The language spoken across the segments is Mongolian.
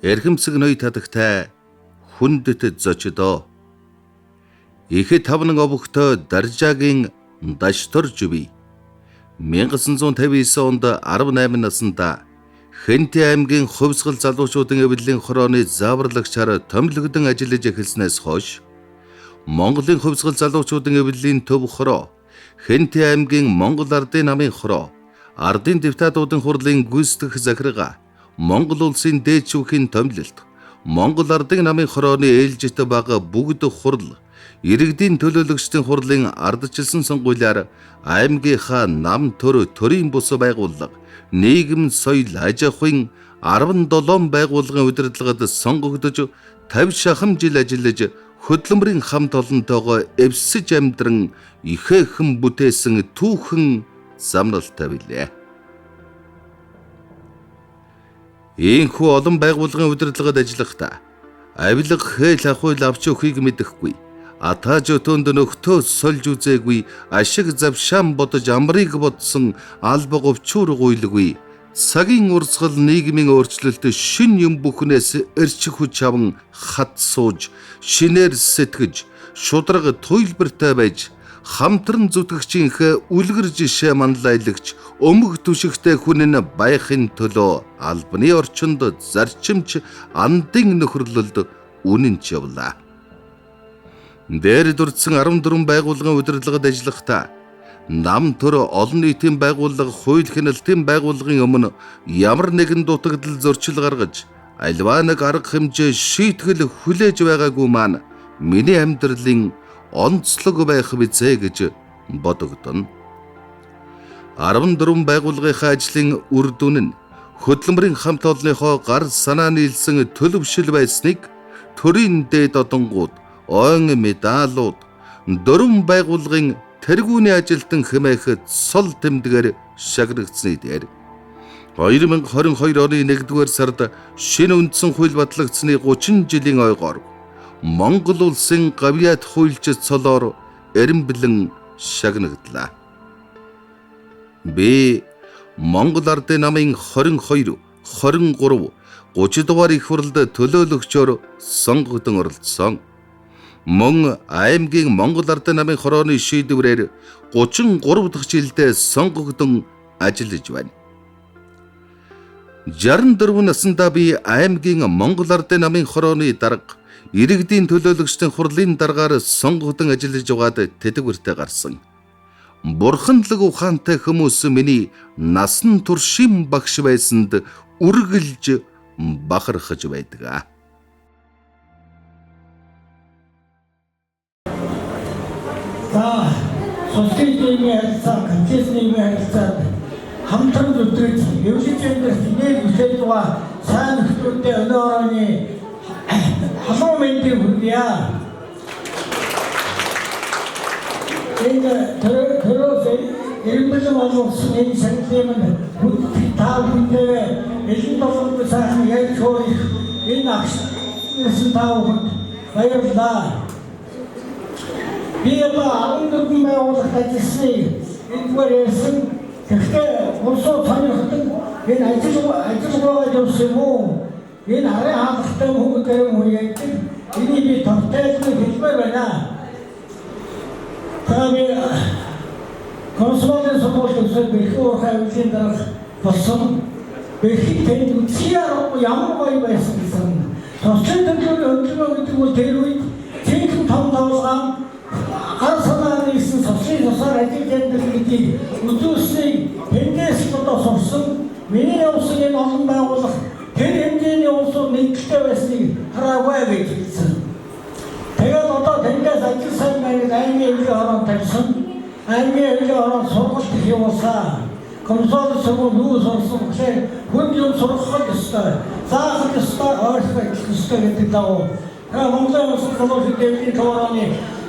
Эрхэмсэг ноёд хадагтай хүндэт зочдоо. Ихэд тавнан овогтой Даржаагийн дашторж бий. 1959 онд 18 наснда Хэнти аймгийн хувьсгал залуучуудын эвлэлийн хорооны зааварлагчаар томилогдсон ажиллаж эхэлснээс хойш Монголын хувьсгал залуучуудын эвлэлийн төв хороо, Хэнти аймгийн Монгол Ардын намын хороо, Ардын депутатуудын хурлын гүйцэтгэх захиргаа, Монгол улсын дээд шүүхийн томилолт, Монгол Ардын намын хорооны ээлжит бага бүгд хурл, иргэдийн төлөөлөгчдийн хурлын ардчилсан сонгуулиар аймгийнхаа нам төрийн бус байгууллага, нийгэм соёл аж ахуйн 17 байгууллагын удирдлагад сонгогдож 50 шахам жил ажиллаж хөдөлмөрийн хамт олонтойгоо эвсэж амьдран ихээхэн бүтээсэн түүхэн замналтай билээ. Ийхүү олон байгууллагын удирдлагад ажиллахдаа авилга хээл ахуйл авч өгөхийг мэдэхгүй, атааж өтөнд нөхтөө сольж үзээгүй, ашиг завшаан бодож амрыг бодсон алба говчуур гуйлгүй, цагийн урсгал нийгмийн өөрчлөлт шин юм бүхнээс эрчих хүч аван хат сууж, шинээр сэтгэж, шудраг туйлбартай байж, хамтран зүтгэгчийнхээ үлгэр жишээ манлайлагч, өмг түшигтэй хүн нь баяхын төлөө албаны орчинд зарчимч андын нөхөрлөлд үнэнч явлаа. Дээр дурдсан 14 байгууллагын удирдлагад ажиллахдаа нам төр олон нийтийн байгууллага хууль хяналтын байгууллагын өмнө ямар нэгэн дутагдал зөрчил гаргаж альва нэг арга хэмжээ шийтгэл хүлээж байгаагүй маань миний амьдралын онцлог байх бизээ гэж бодогдоно. 14 байгууллагынхаа ажлын үр дүн нь хөдөлмөрийн хамт олонныхоо гар санаа нийлсэн төлөвшил байсныг төрийн дээд одонгууд, ойн медалууд, 4 байгууллагын тэргүүний ажилтан хэмээх цол тэмдгээр шагнагдсны дээр 2022 оны 1-р сард шинэ үндсэн хууль батлагдсны 30 жилийн ойгоор Монгол улсын гавьяат хуульч цолоор эренблэн шагнагдлаа. Би Монгол Ардын намын 22, 23, 30 дугаар их хурлд төлөөлөгчөөр сонгогдсон оролцсон. Мөн аймгийн Монгол Ардын намын хорооны шийдвэрээр 33 дахь жилдээ сонгогдсон ажиллаж байна. 64 наснда би аймгийн Монгол Ардын намын хорооны дарга, иргэдийн төлөөлөгчдийн хурлын даргаар сонгогдсон ажиллаж байгаад тэтгвэртэй гарсан. Бурханлаг ухаантай хүмүүс миний насан туршийн багш байсанд үргэлж бахархаж байдаг. За, социализмын харилцаа, коммунизмын харилцаанд хамтран зүтгэж, эвлэж амьдрах нэг хүсэж байгаа сайн нөхцөлтэй өнөө орооны халуун мэндийг хүргье. Энэ төрөөс эренбэлэн олгосон энэ шагналын та бүхэндээ элен толгойд сайхан яг хөрөх энэ агшсан та бүхэнд баярлалаа. Би одоо 14 байгууллагад ажилласан эдгээр ярьсан. Гэхдээ улсууд сонирхдаг энэ ажиллагаагаа явуулсан юм. Энэ арын хаалгатай хүмүүс гэрэн үеэд энийг би тогтоож хэлмээр байна. Таами консулын сургуулийн бэрхүү хавьлын дарга болсон. Бэрхий тэнд үсгээр ямар гоё байсан гэсэн. Тоцтой төлөвлөгөө гэдэг бол тэр үед цэнхэн том тоглоом гар санаа нийсэн сосын тусаар ажиллаж байдаг гэдгийг үзүүлснийг тэндээс одоо сурсан. Миний явсан энэ олон байгууллага тэр хэмжээний улсууд нэгдэлтэй байсныг хараагүй гэж хэлсэн. Тэгээд одоо тэндээс ажил сайн байгаад аймгийн эвлэлийн хороонд тавьсан. Аймгийн эвлэлийн хороонд сургалт их явуулсан. Комсомол сургууль юу сурсан гэхээр хүн юм сургах ёстой. Заах ёстой, ойлгох ёстой гэдэг дагуу. Монголын улсын залуучууд эвлэлийн хорооны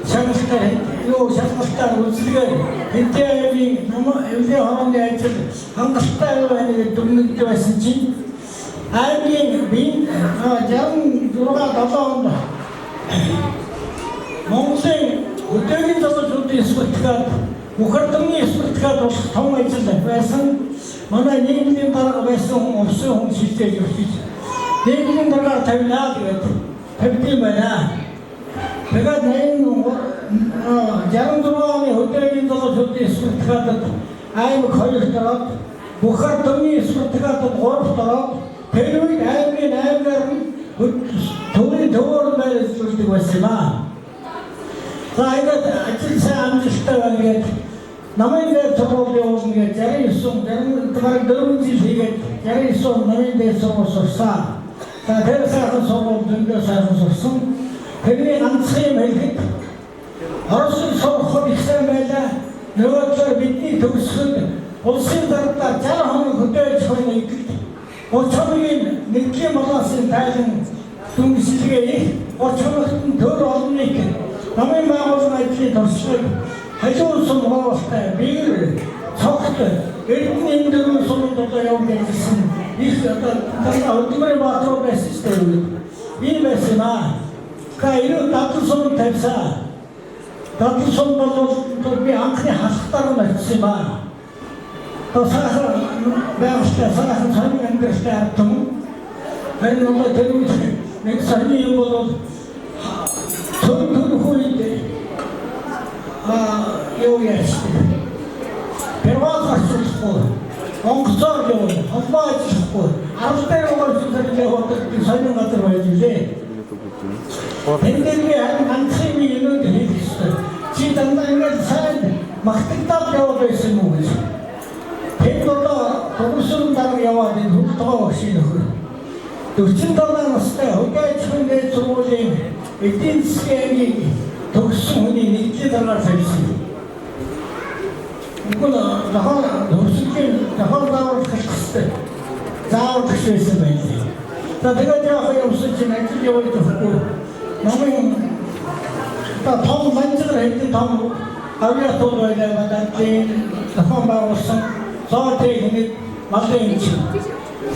шалгалтаар үзлэгээр Хэнти аймгийн эвлэлийн хорооны ажил хангалттай байна гэж дүгнэгдэж байсан чинь аймгийн 66-7 онд Монголын өдөөгийн залуучуудын спортикад Ухардны спортикад болох том ажил байсан. Манай нийгмийн дарга байсан хүн, улсын хүн шилжээж өгч Нийгмийн дараагаар тавина гэдэг тавьсан байна. Тэгээд 66 оны хөдөөгийн залуучуудын спартакиадад аймаг 2 дараад Бухар төвний спартакиадад 3 дараад тэр үед аймгийн 8-аар төвийн төвөөр байлжуулдаг байсан юм аа. За ингээд ажил сайн амжилттай байна гэдэг намын дээр сургууль явуулна гэж 69 бараг 4 жил хийгээд 69 намын дээр сургууль сурсан. За тэр сайхан сургууль зөндөө сайхан сурсан. Тэрний ганцхан юм хэлэхэд Оросын сургууль их сайн байлаа. Нөгөөдөр бидний төгсгөл улсын дараагаар 60 хоног хөдөөж хойно ихэд 30 хоногийн нэгдлийн балансын тайлан дүнсэлгээ 30 хоногт нь төр олно гэх намын байгууллагын ажлын туршлагыг хажуу сумгуултай бээр цогт эрдэнэ энэ дөрвөн сумд одоо явуулж ирсэн их одоо өдмөр баатар байсан шүү дээ. Энэ байсан аа. Кайруу татсан сум тавьсан. Татсан сум бол би анхны хасалтаар нь очсон юм аа. Тосаахаа байвштай саахын цаныг амьдралтай хатсан. Тэр нь тэр нэг сарны юм бол төр хүйд юу яасан. Первоос асуухгүй. Онгоцоор явна. Холбоочихгүй. Аралтай угаалсан дээр сонин газар байж үлээ. Эндээ ганцхан юм хийх хэрэгтэй. Чи дандаа ингээд сайн магтагдаад явах байсан юм уу гэж. Тэнд одоо төгсрөн дараа яваад энэ хөлтгөө өгшин нөхөр. 47 настай хөдөөжин дээр сургуулийн эдийн засгийн төгссөн хүний нэгдлийн дараа тавьсан. Үгүй дахин төгсөлийн дахин заавар хэрэгтэй. Заавар гэсэн байх. За тэгээд яг явсан чинь ажил явуулж өгөхгүй. Намын том манчаар хэвтэн том авиатор байлаа гадаад дахин байгуулсан. Зоотехник малын чинь.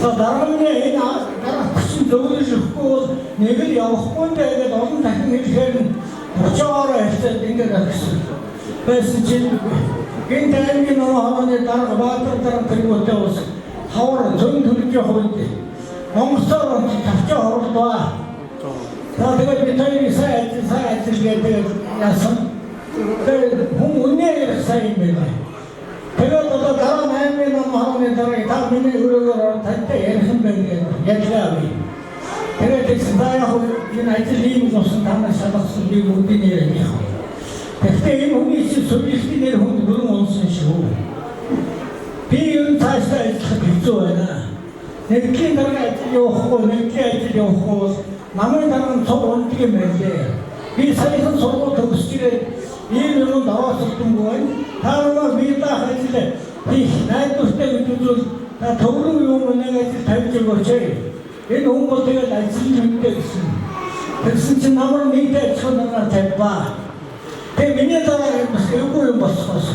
За дараагийн энэ гарахсан зөвлөж өгөхгүй нэг л явахгүй тэгээд олон дахин хэлэхээр 30-аар хэвчээд ингээд агсан. Байсан чинь энэ таймгийн нөөний дараа баатар дараа тэргүүтээ ус хавар зөн төрж явах үед Монголоор тавчаа хорлоо. За тэгээд би таны сайн ажил гэдэг яасан. Тэгээд хүн үнээр сайн юм байна. Тэгээд одоо дараа 8 оны дараа та миний өрөөгөөр тантай ярих юм байна ядлаа би. Тэгээд саяхан энэ ажил ийм болсон танаас шалгасан би үндийн нэр юм. Гэхдээ энэ хүний чинь сувилтын нэр хүн бүрэн унсан шүү. Би энэ тааштай ажиллах хэцүү байна. Нэгдлийн дараа ажил явахгүй, нэгдлийн ажил явахгүй намын дараа цог унтдаг юм байлээ. Би саяхан сургууль төгсөж ирээд ийм юм даваасалдсан байна. Та намайг би даах ажил би найдвартай гэдүүл та төврөн юм нэг ажил тавьж өгөөч. Энэ хүн бол тэгээд ажил мэдээ гэсэн. Тэгсэн чинь намар нэгдээ чоноор тавьбаа. Тэгээ миний дараа бас эвгүй юм босхоос.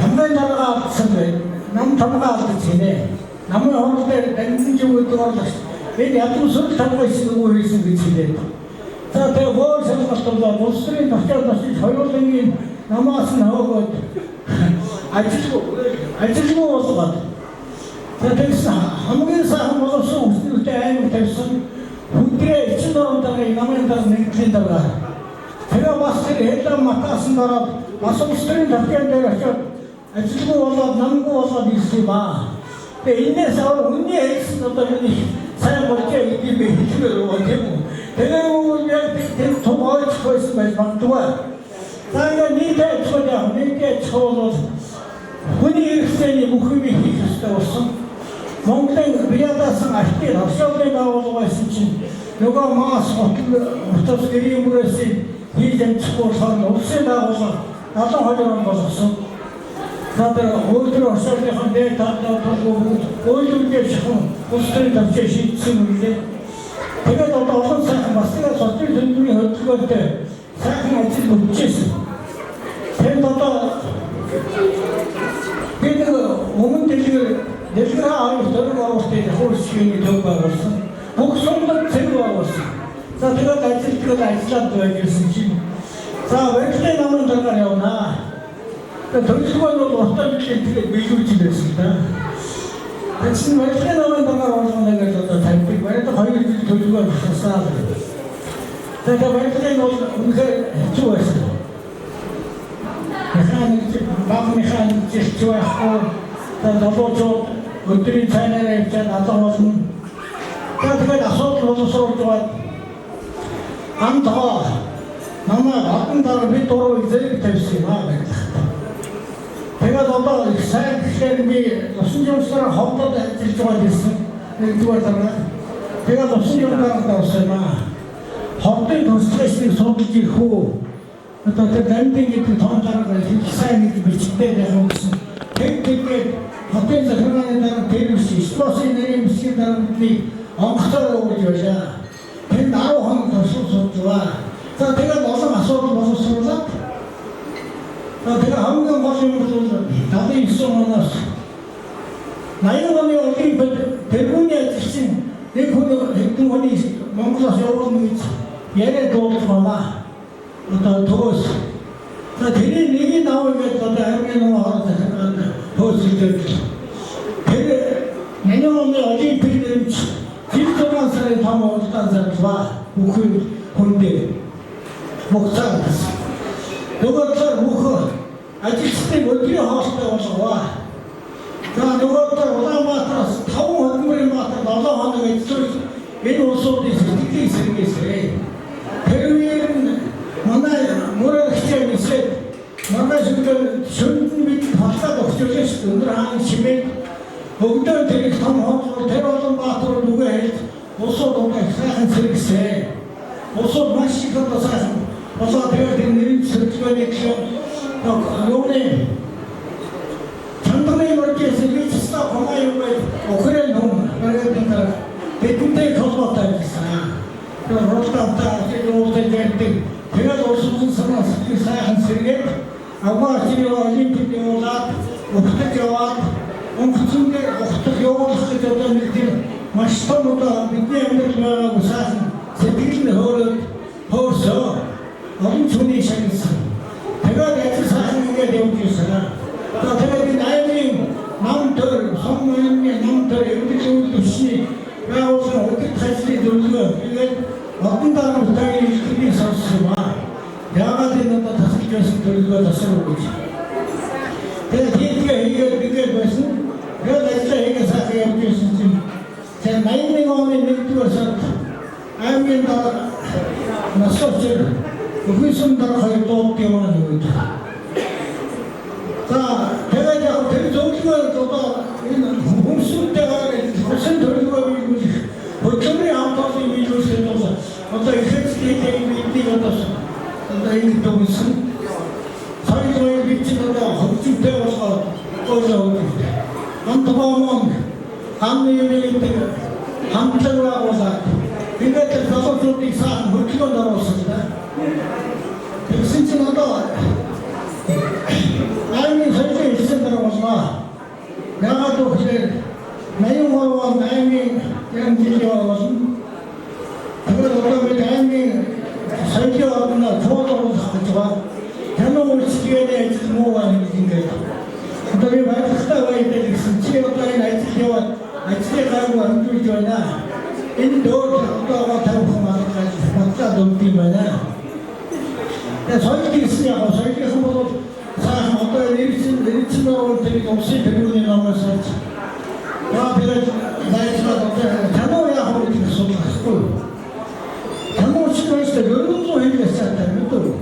Намын дараа алдсан байх. Нам тамгаа алдсан нэ. Намын хоол дээр дангийн зүгт орлоо. Энэ ядуу сүл тамгаа хийсэн хийсэн гэж хэлээд. За тэгээ гоо санагдсан болсрын төвчээр бас хоёулангийн намаас нь хоогоод ажилгүй болгоод. Тэгээд хамгийн сайхан болсон үстэй аймаг тавьсан. Хүндрээ 90 орноо намын дараа нэгдлийн дараа. Тэгээ бас хэлээ матасан дараа бас устрын тавчаар дээр очиод ажилгүй болоод намгүй болоод ирсэн юм аа. Тэгээ энэс аваа үнний хэлсэн одоо миний сайн болчихё гэдэг би хэлмээр байгаа юм. Тэгээ уу яг тэр томооч байсан байж магадгүй. Тага нийтэд чөлөө нийтэд чөлөө хүний хэрэгцээний бүх юм хийх ёстой болсон. Монголын биядасан артын оршуулгын байгууллагын чинь нөгөө мас утас гэрийн бүрээсээ хийж амжихгүй болохоор улсын байгууллага 72 он болгосон. Надад өөрөөр оршуулгын дээр таатаа өөрөөр шахам улсын төвчөө шийдсэн үлээ. Тэгээд одоо олон сайхан бас тэгээ социал төлөвийн хөтөлбөртэй сайхан ажил өгчээсэн. Тэгээд одоо бид өмнө дэлгэр авах төрөг авахтай хурцгийн төв байгуулсан. Бүх сумд зэрэг байгуулсан. За тэгээд ажиллаад байсан чинь. За вэбсайт намын дараа явна. Тэгээд төлөвлөгөө нь бол уртаа биелүүлж байсан та. 대신 말씀에 나오는 동안 원성내가 저도 달빛 말도 거의 돌리고 있었어. 제가 말씀에 놓은 그 좋았어. 마음이 좋아하고 나도 저 어떤 차이나에 있지 나도 무슨 그가 나서도 서로 좋아 안더 나만 어떤 사람이 도로 이제 될수가 제가 너도 사회시험이 순정수랑 헌법에 일정화됐어. 일정화잖아. 제가 너 순정수랑 나왔어요. 헌법에 더 스트레스를 소비지고 또 랜딩이 또 돈다는 걸 기사님이 미친데 내가 무슨 되게 헌법에서 그러는 대를 수 있어서 내림 시킨다는 분이 엉터로 오죠. 그 나로 하는 거 소소 좋아. 자 내가 너서 맞서도 너서 서로다. 내가 한명 가지고 나도 있어 만났어. 나이가 가면 어디 대부분이 있지. 내 거는 행동원이 멍청해서 오는 거지. 얘네 도와주마. 또 도와서. 나 대리 내기 나오면 또 내가 너무 알아서 도와서 이렇게. 대리 내년 오면 어디 비리는 길동안 사람이 다 먹었다는 사람 좋아. 그 건데 목사가 됐어. 너가 잘 먹어. 아직 시대 어디에 하시다고 와. 자, 너가 잘 오다 마트라서 타고 하는 거에 마트 나도 하는 거 있어. 얘는 옷소리 있어. 이게 있어. 대루에는 뭐라 시장이 있어. 지금 전미 바다도 없어졌어. 오늘 한 10일 거기다 되게 탐하고 데려오던 마트로 누가 해. 옷소도 한 세기세. 옷소 마시고도 사서 어서 배워 되는 설득을 요번에 전통의 그렇게 해서 미치다 고마요 그래 너무 그러니까 대군대 거부했다 했어. 그럼 로스타다 지금 오는데 제가 무슨 상황 한 세계 아마 지금 올림픽에 오다 어떻게 와 엄청나게 어떻게 오고 저도 느낌 맛있다보다 믿기는 사실 세계는 허서 엄청나게 시작했어. 내가 내 사상에 되고 있어요. 또 내가 나의 남들, 성모님의 남들, 우리 도시, 내가 무슨 어떻게 탈지 들고, 이게 어떤 사람을 당연히 크게 섰으마. 내가 되는 거 다섯 개씩 들고 다섯 오지. 내가 뒤에 이게 무슨, 내가 진짜 이게 사상에 되고 있었지. 제가 나이는 오면 느끼어서, 아니면 나 수업질. 그 순간 거의 또 깨어나는 거죠. 자, 내가 이제 되게 좋지만 또다 홍수 때가 무슨 돌리고 밀고지. 어쩌면 아파서 밀고 있어서 어떤 헬스케이트에 밀리고서 어떤 이게 무슨 사회적인 미치다가 헛죽 되어서 꺼져오고 안 도와면 안 내밀릴 때 한편으로 하고서 그게 다섯 줄 이상 물기가 나왔습니다. 신청하다 나이는 설정이 있었다고 하지만 내가 또 그래 내용하고 나이는 그냥 지지하고 그걸 어떻게 나이는 설정하거나 좋아하고 좋아 대놓고 지켜야 될지 뭐가 있는 거야. 그다음에 말도 크다고 했더니 지켜야 나이 지켜와 아침에 가고 안 주잖아. 인도 어떠가 타고 가면까지 막자 넘기면은 설계 있으냐고 설계 한번도 사람 어떤 내리치라고 되게 없이 대부분이 남아서 야 내가 나이지만 잘못해야 하고 이렇게 쏟아지고 잘못 시도했을 때 여름도 해결했었다면 또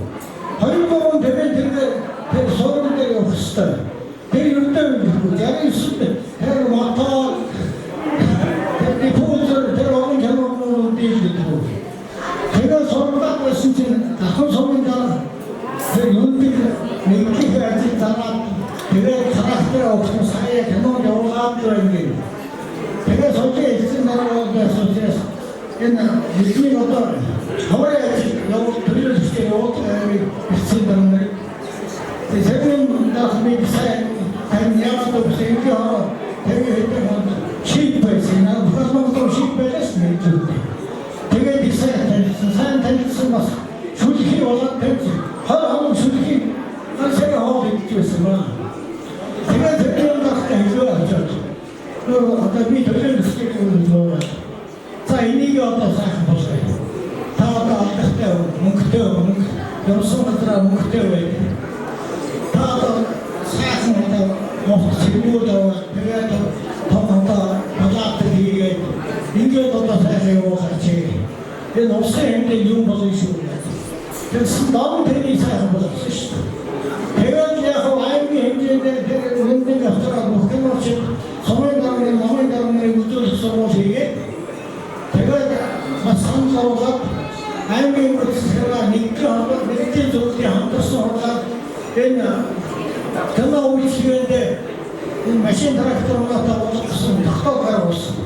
허용법은 되게 서울 때가 없었다. 되게 열대를 듣고 자기 있을 때 내가 막다 보고서를 데려오는 잘못으로 되어지고 제가 서울 갖고 있으면 한 소문자는 그 연비를 느끼게 자라 내가 가락대가 없으면 사회에 대놓은 영화가 들어있는 내가 솔직히 있으면라고 솔직히 옛날 느낌이 어떤 저번에 영화 들려줄 때 어떻게 있었다는 거예요. 세분 나중에 비싸게 다른 영화도 없이 이렇게 하러 되게 했던 시입했어요. 나는 부가성도 시입했었습니다. 되게 비싸게 사람 다니면서 막 솔직히 올라갔지. 하루 솔직히 한 생각하고 있지만 제가 대표는 다 해줘야죠. одоо би төлөвлөсөн юм. За энийг одоо сайхан болчихъя. Та одоо алдахтай мөнгөтэй юмсан газар мөнгөтэй бай. Та одоо сайхан одоо мохт сэргүүд тэгээд том одоо бажаат хийгээд ингээд одоо сайхан явуулаач. Энэ улсын хэмжээнд юм болно шүү. Тэгсэн дом тэний сайхан болсон шүү. Тэгээд яг аймгийн хэмжээнд тэгээд үнэндээ авчраа бүхэн ч somын дараагийн үзүүлэлт сургууль хийгээд тэгээд бас сануулаад аймгийн үйлчлэгээ нэгдлийн зөвлөлийн хамтарсан хурлаар энэ тэмээ үйлчлэгээнд энэ машин тракторуудаа болгосон тогтоог гаргасан.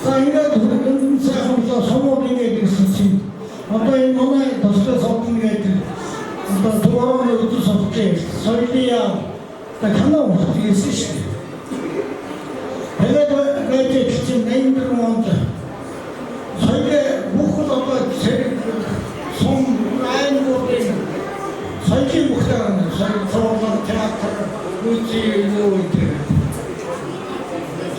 За ингээд энэ сайхан сумууд ингээд ирсэн чинь одоо энэ манай төсөл совдын гэдэг одоо туурын үзүүлэлт совдын соёлын танаа үйлсэн шүү. Тэгээд гэдэг чинь 84 онд соёлын бүх одоо зэрэг сум аймагуудын соёлын бүхтэн соёлын театр үзий юу гэдэг.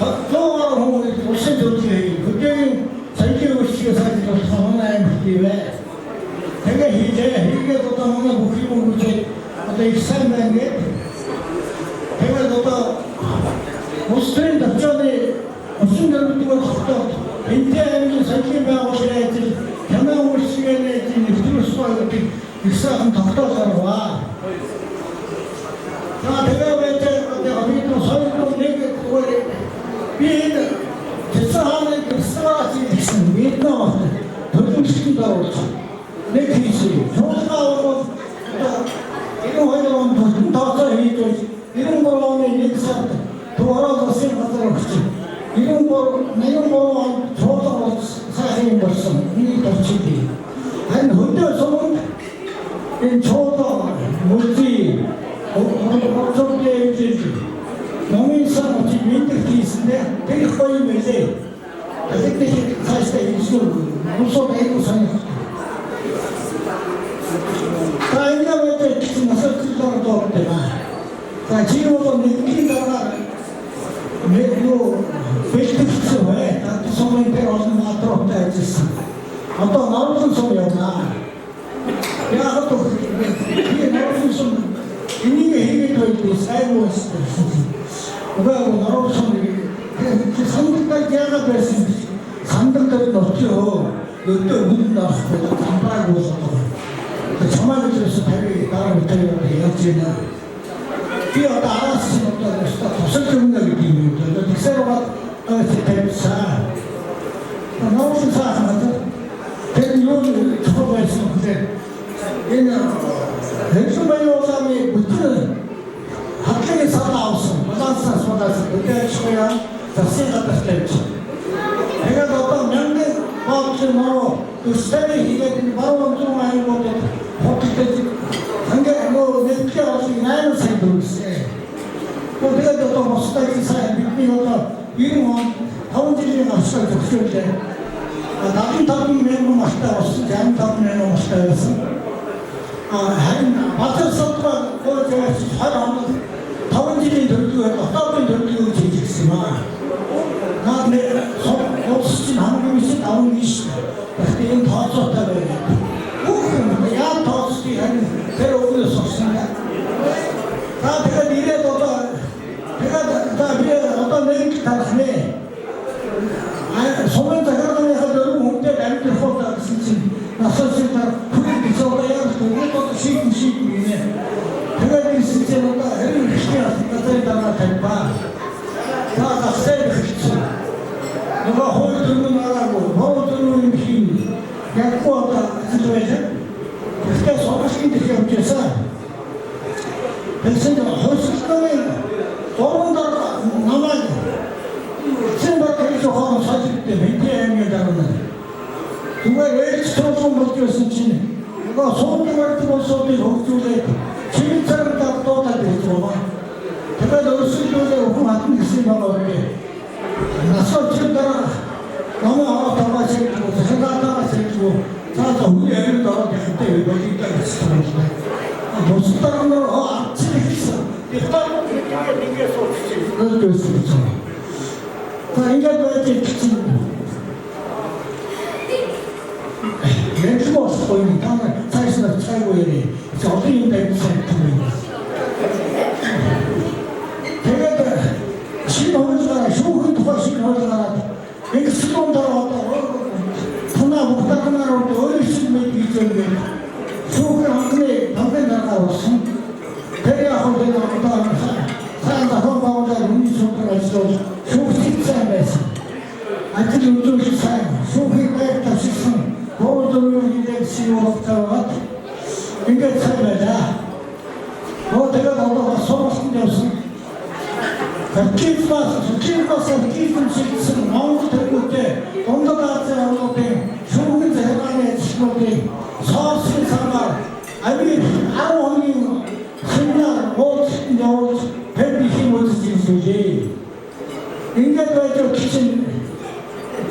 Хатуугаар хүмүүс улсын төлөвлөгийг хөдөөний соёлын үйлчлэгээ сайжруулах манай аймагт ивэ. Тэгээд одоо манай бүх юм үзээд одоо их сайн байна гэдэг. Тэгээд одоо Устрын давчааны усан дөрвөлдгөө тогтоод энтэй аймгийн соёлын байгууллагын ажил танаа үйлчлэгээний нэвтрүүлэх байгууллагыг их сайхан тогтоож гаргаваа. За тэгээд одоо соёлын нэг би энэ тэсааны тэсаач гэсэн Вьетнам төлөвлөлтөнд орж нэг хийсэн. Цоолгаа бол энэ хоёрын бүхэн тооцоо хийж 93 оны 1 сард туурал улсын газар өгч 93 онд цоолоо сайхан болсон. Миний төвчтэй. Харин хөдөө сумд энэ цоолоо мөрзий Номын сан чи мэддэг хийсэндээ тэр хоёр мэлээ. Тэгээд цаашдаа хийсэн усоо байг сан. Тайна мэт чи насачлаар доордаа. За чи бол нэгний дараа нэгнөө фэстивал бай. Та сумын дээр олон матроттай ажилласан. Одоо нарийн сум явна. Яг то би нарийн сум энийг хийгээд байдаг сайн уустай. Одоо нарийн сум сандраг яагаад байсан? Сандраг нөтөө өдөө мөн авахгүй хамбаг болоо. Чамайг ч тавь дараа мэдээ явж байна. Би одоо араас нь одоо тусал юм гэдэг юм. Одоо тэгсээр бол тавьсан. Нарийн сум тэр юу чухал байсан гэдэг. Энэ Хэвшмайоосаны бүтэн хатлагын сараа авсан. Балансаас үдээчгүй засгийн гадартай. Тэгээд одоо мянган бодлын мороо төстэй хийгээд баруун зүүн аймагуудад хотод хангаа нэгтэй олон 8 сая төгрөг. Тэгээд одоо мостай сайн бидний одоо 90 он 5 жилийн авсан төгсгөлээ. 75 мянган мастай болсон. 65 мянган мастай байсан. Харин батар содгоо гоожээс 20 онд 5 жилийн төлөвлөгөө дотоодын төлөвлөгөө хийжсэн маа. Наад улсын хамгийн их даван биш. Гэхдээ энэ тооцоотой байна. Бүх яа тооцох юм тэр өөрөөс орсон. За тэгээд ирээд одоо би одоо нэг тархны сумын захиргааны хадгалан хүнтэй амьдах хуудаа гэсэн чинь насaalчаар хүрээд зовлоо бүгд шийдэн гинэ. Тэгээд энэ систем одоо хэрэг ихтэй газрын дараа тавьбаа. Та засаг хийсэн. Нөгөө хууль дүрмэн араагүй, хууль дүрмэн хийн. Яг одоо situation. Гэхдээ сонгоцын дэх явжсэн. Тэгсэн хойшлтны гурван намайг цэвэр хийж хоол сажигтэй мэдээ амиа дарна. Зүгээр ээлж тоосон болсон чинь нөгөө суудаг болсоодыг хөгжүүлээд чиглэл царайд дуудаад ирсэн байна. Тэгээд өөрсдөө хүн хатан гэсэн байгаа юм. Насaalчид дараа намаа таваач захиалгаас хэлж цаасан хүний амьд ороод ихтэй бодигдаа гэсэн юм байна. Босдоор нөө арчилсан. Ихтэй ингээд суучих. 자, 인간들한테 비치는 멘트가 없어 보이니까 사실은 차이고 이래. 어떤 인간이 생각합니다. 걔네들 신호주가 쇼크 도시노주가 이렇게 수동자로 하나 못하나로 또 어르신들이 있는데 쇼크를 한 그래 담배 나가서 대리하고 내가 사람다 혼자보다 눈이 쇼크가 있어 쇼크 식사에서 아직 요즘 식사에 쇼크가 있다 식사 보호도를 이제 시험했다가 이게 참여자 내가 너도 서로 생겼어 기스마스 기스마스 마음도 되고 때 동도가지 않을 때 쇼크 대단에 치고 때 서스 상가 아니 아무리 그냥 뭐 뱀이 힘을 쓰지 인간도 저 기준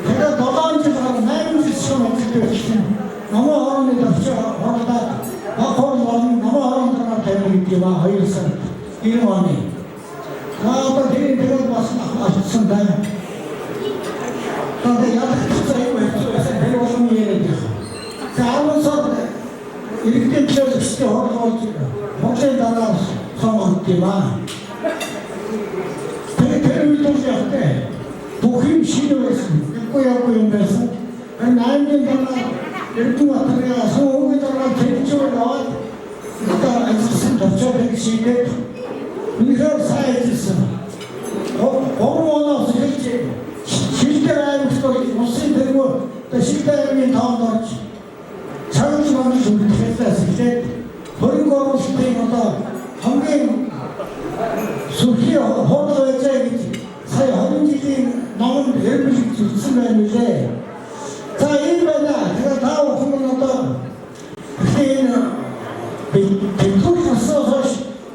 내가 너가 이제 나이를 시험했을 때 너무 어른이 답죠 어른다 너무 어른들한테 되는 와 하이스 이름이 아빠 내가 왔습니다 근데 야다 진짜 했어요 내가 무슨 일이야 아무서 이렇게 키워서 진짜 어려웠지 목소리 따라 성공했지만 되게 텔레비전이 할 때 독임 시도했습니다. 꾸역꾸역해서 나이는 이렇게 왔다가 성공에다가 대리쪽에 나와 그러니까 아주 접촉하기 시대 우리가 사회에서 공무원 없이 했지 실대라는 소리 무슨 되고 또 실대라는 다음 나왔지 자유주관이 좀 됐을 때 버린 거로 시대마다 한개 수기어 호도에 짜야겠지 사회 허민지기 남은 열무식 쓰면인데 자 일반다 제가 다 오픈했다 그때는 백토리가 써서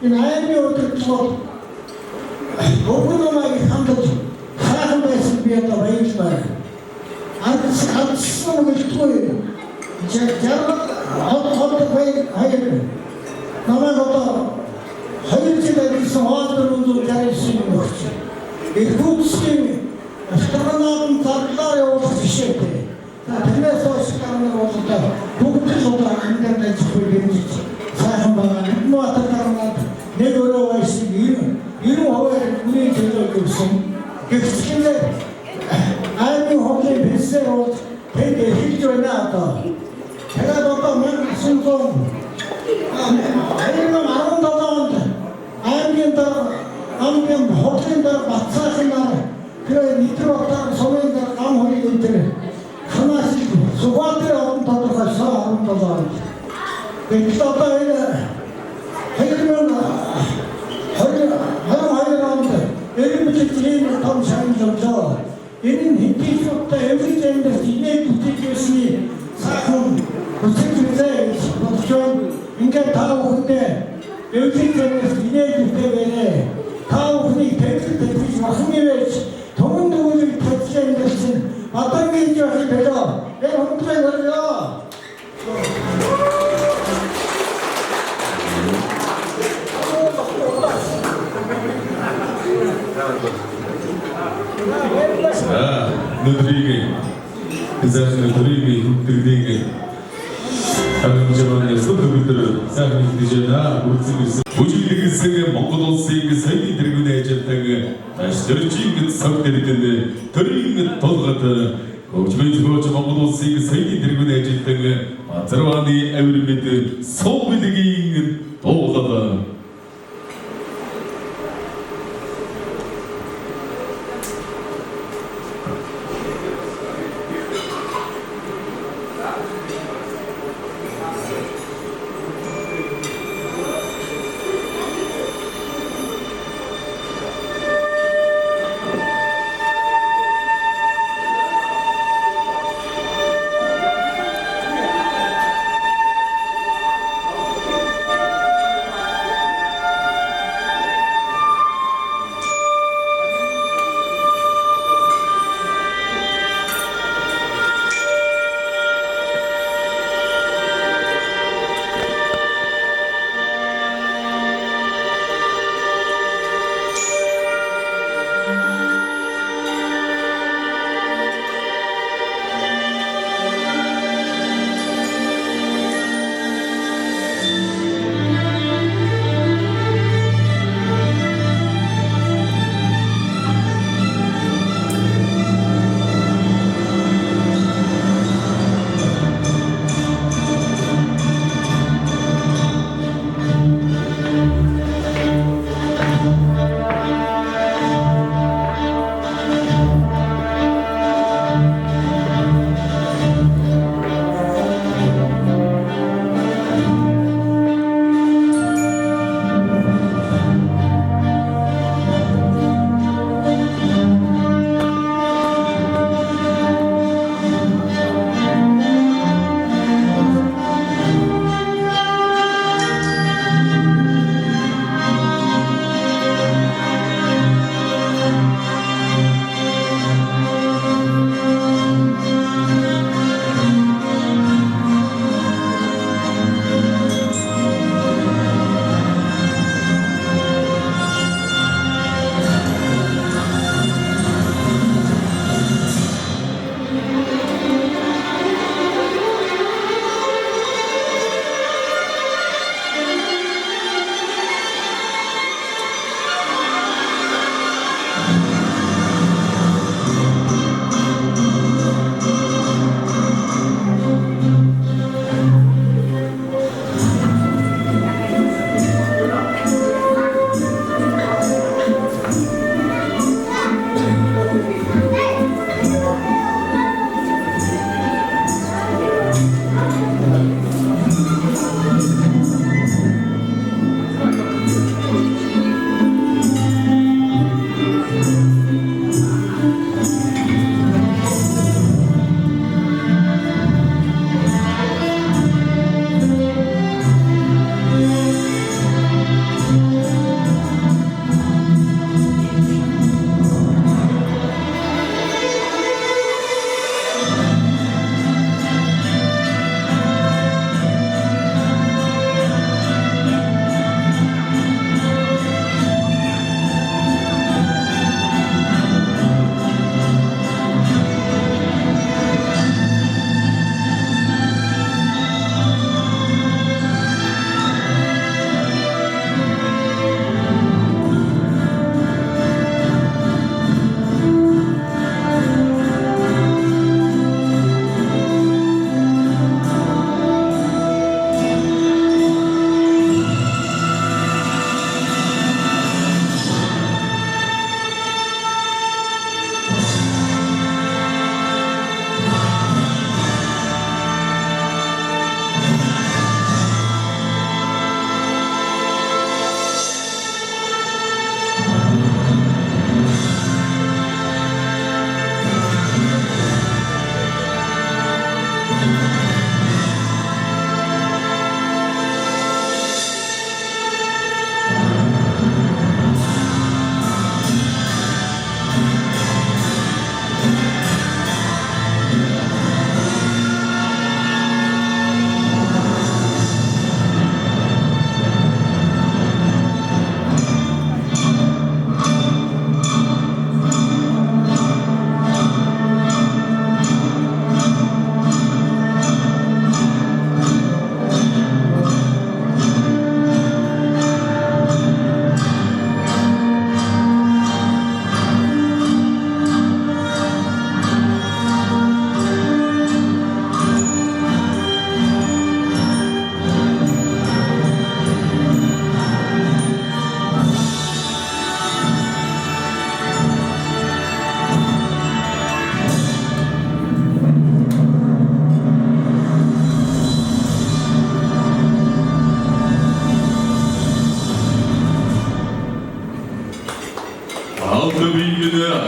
나이미 어떻게 두고 오픈하게 한다지 사람 배서 비었다 말이지 말이야 안 쓰는 것이 두고요 제가 어떻게 하겠네 남의 것도 하일지가 있어 와들은 좀 잘할 수 있는 것이지 이 국수님이 스타나는 달달에 오셔서 시작돼 그래서 시간을 오셨다 독주소도 안 된다 싶어 이랬지 사람방안에 뭐 어떻다는 내 어려워 있으니 이런 화에 우리 제적이 없어 근데 아이고 혹시 뱃새로 되게 hil조에 나왔다 제가 뒀다면 순서 아이고 마음 뒀다는데 아이고 호텔인다 막사신다 그래 밑으로 왔다 소매인다 감호리 있더래 하나씩 수고한테 아름다워 가서 아름다워 떴다 이래 해주면 하여나는데 여기부터 뒤에는 감사히 좀줘 얘는 힘이 없다 everything 이내 부딪혔으니 사금 부딪힐 좀 인간 다 오는데 여기 때문에 이내 때문에 다 오니 대출 대출이지만 흥미를 더군다나 터치하는 것은 어떤 게 있지 않을 때죠 내 홍투에 걸려 너들에게 그 사실은 너들에게 흉들에게 다른 저번에 소들들은 사람이 되잖아 못쓰면서 오직이 그 생에 먹고도 쓰이그 사이비 들고 내줬다가 다시 저렇지 그 성들이 텐데 더리 그 도가다 오직이 그거 먹고도 쓰이그 사이비 들고 내줬다가 마트로하니 에브리미드 소비되기 그 도가다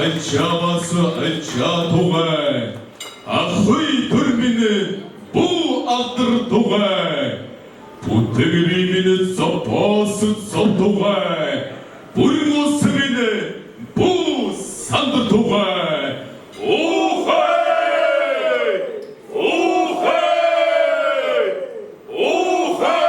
альчааваас альчаа тугай ахуй төрминэ бүү алдар тугай бүтгэрийн сопос сотугай бүрмөсминэ бүү сандар тугай ухай ухай ухай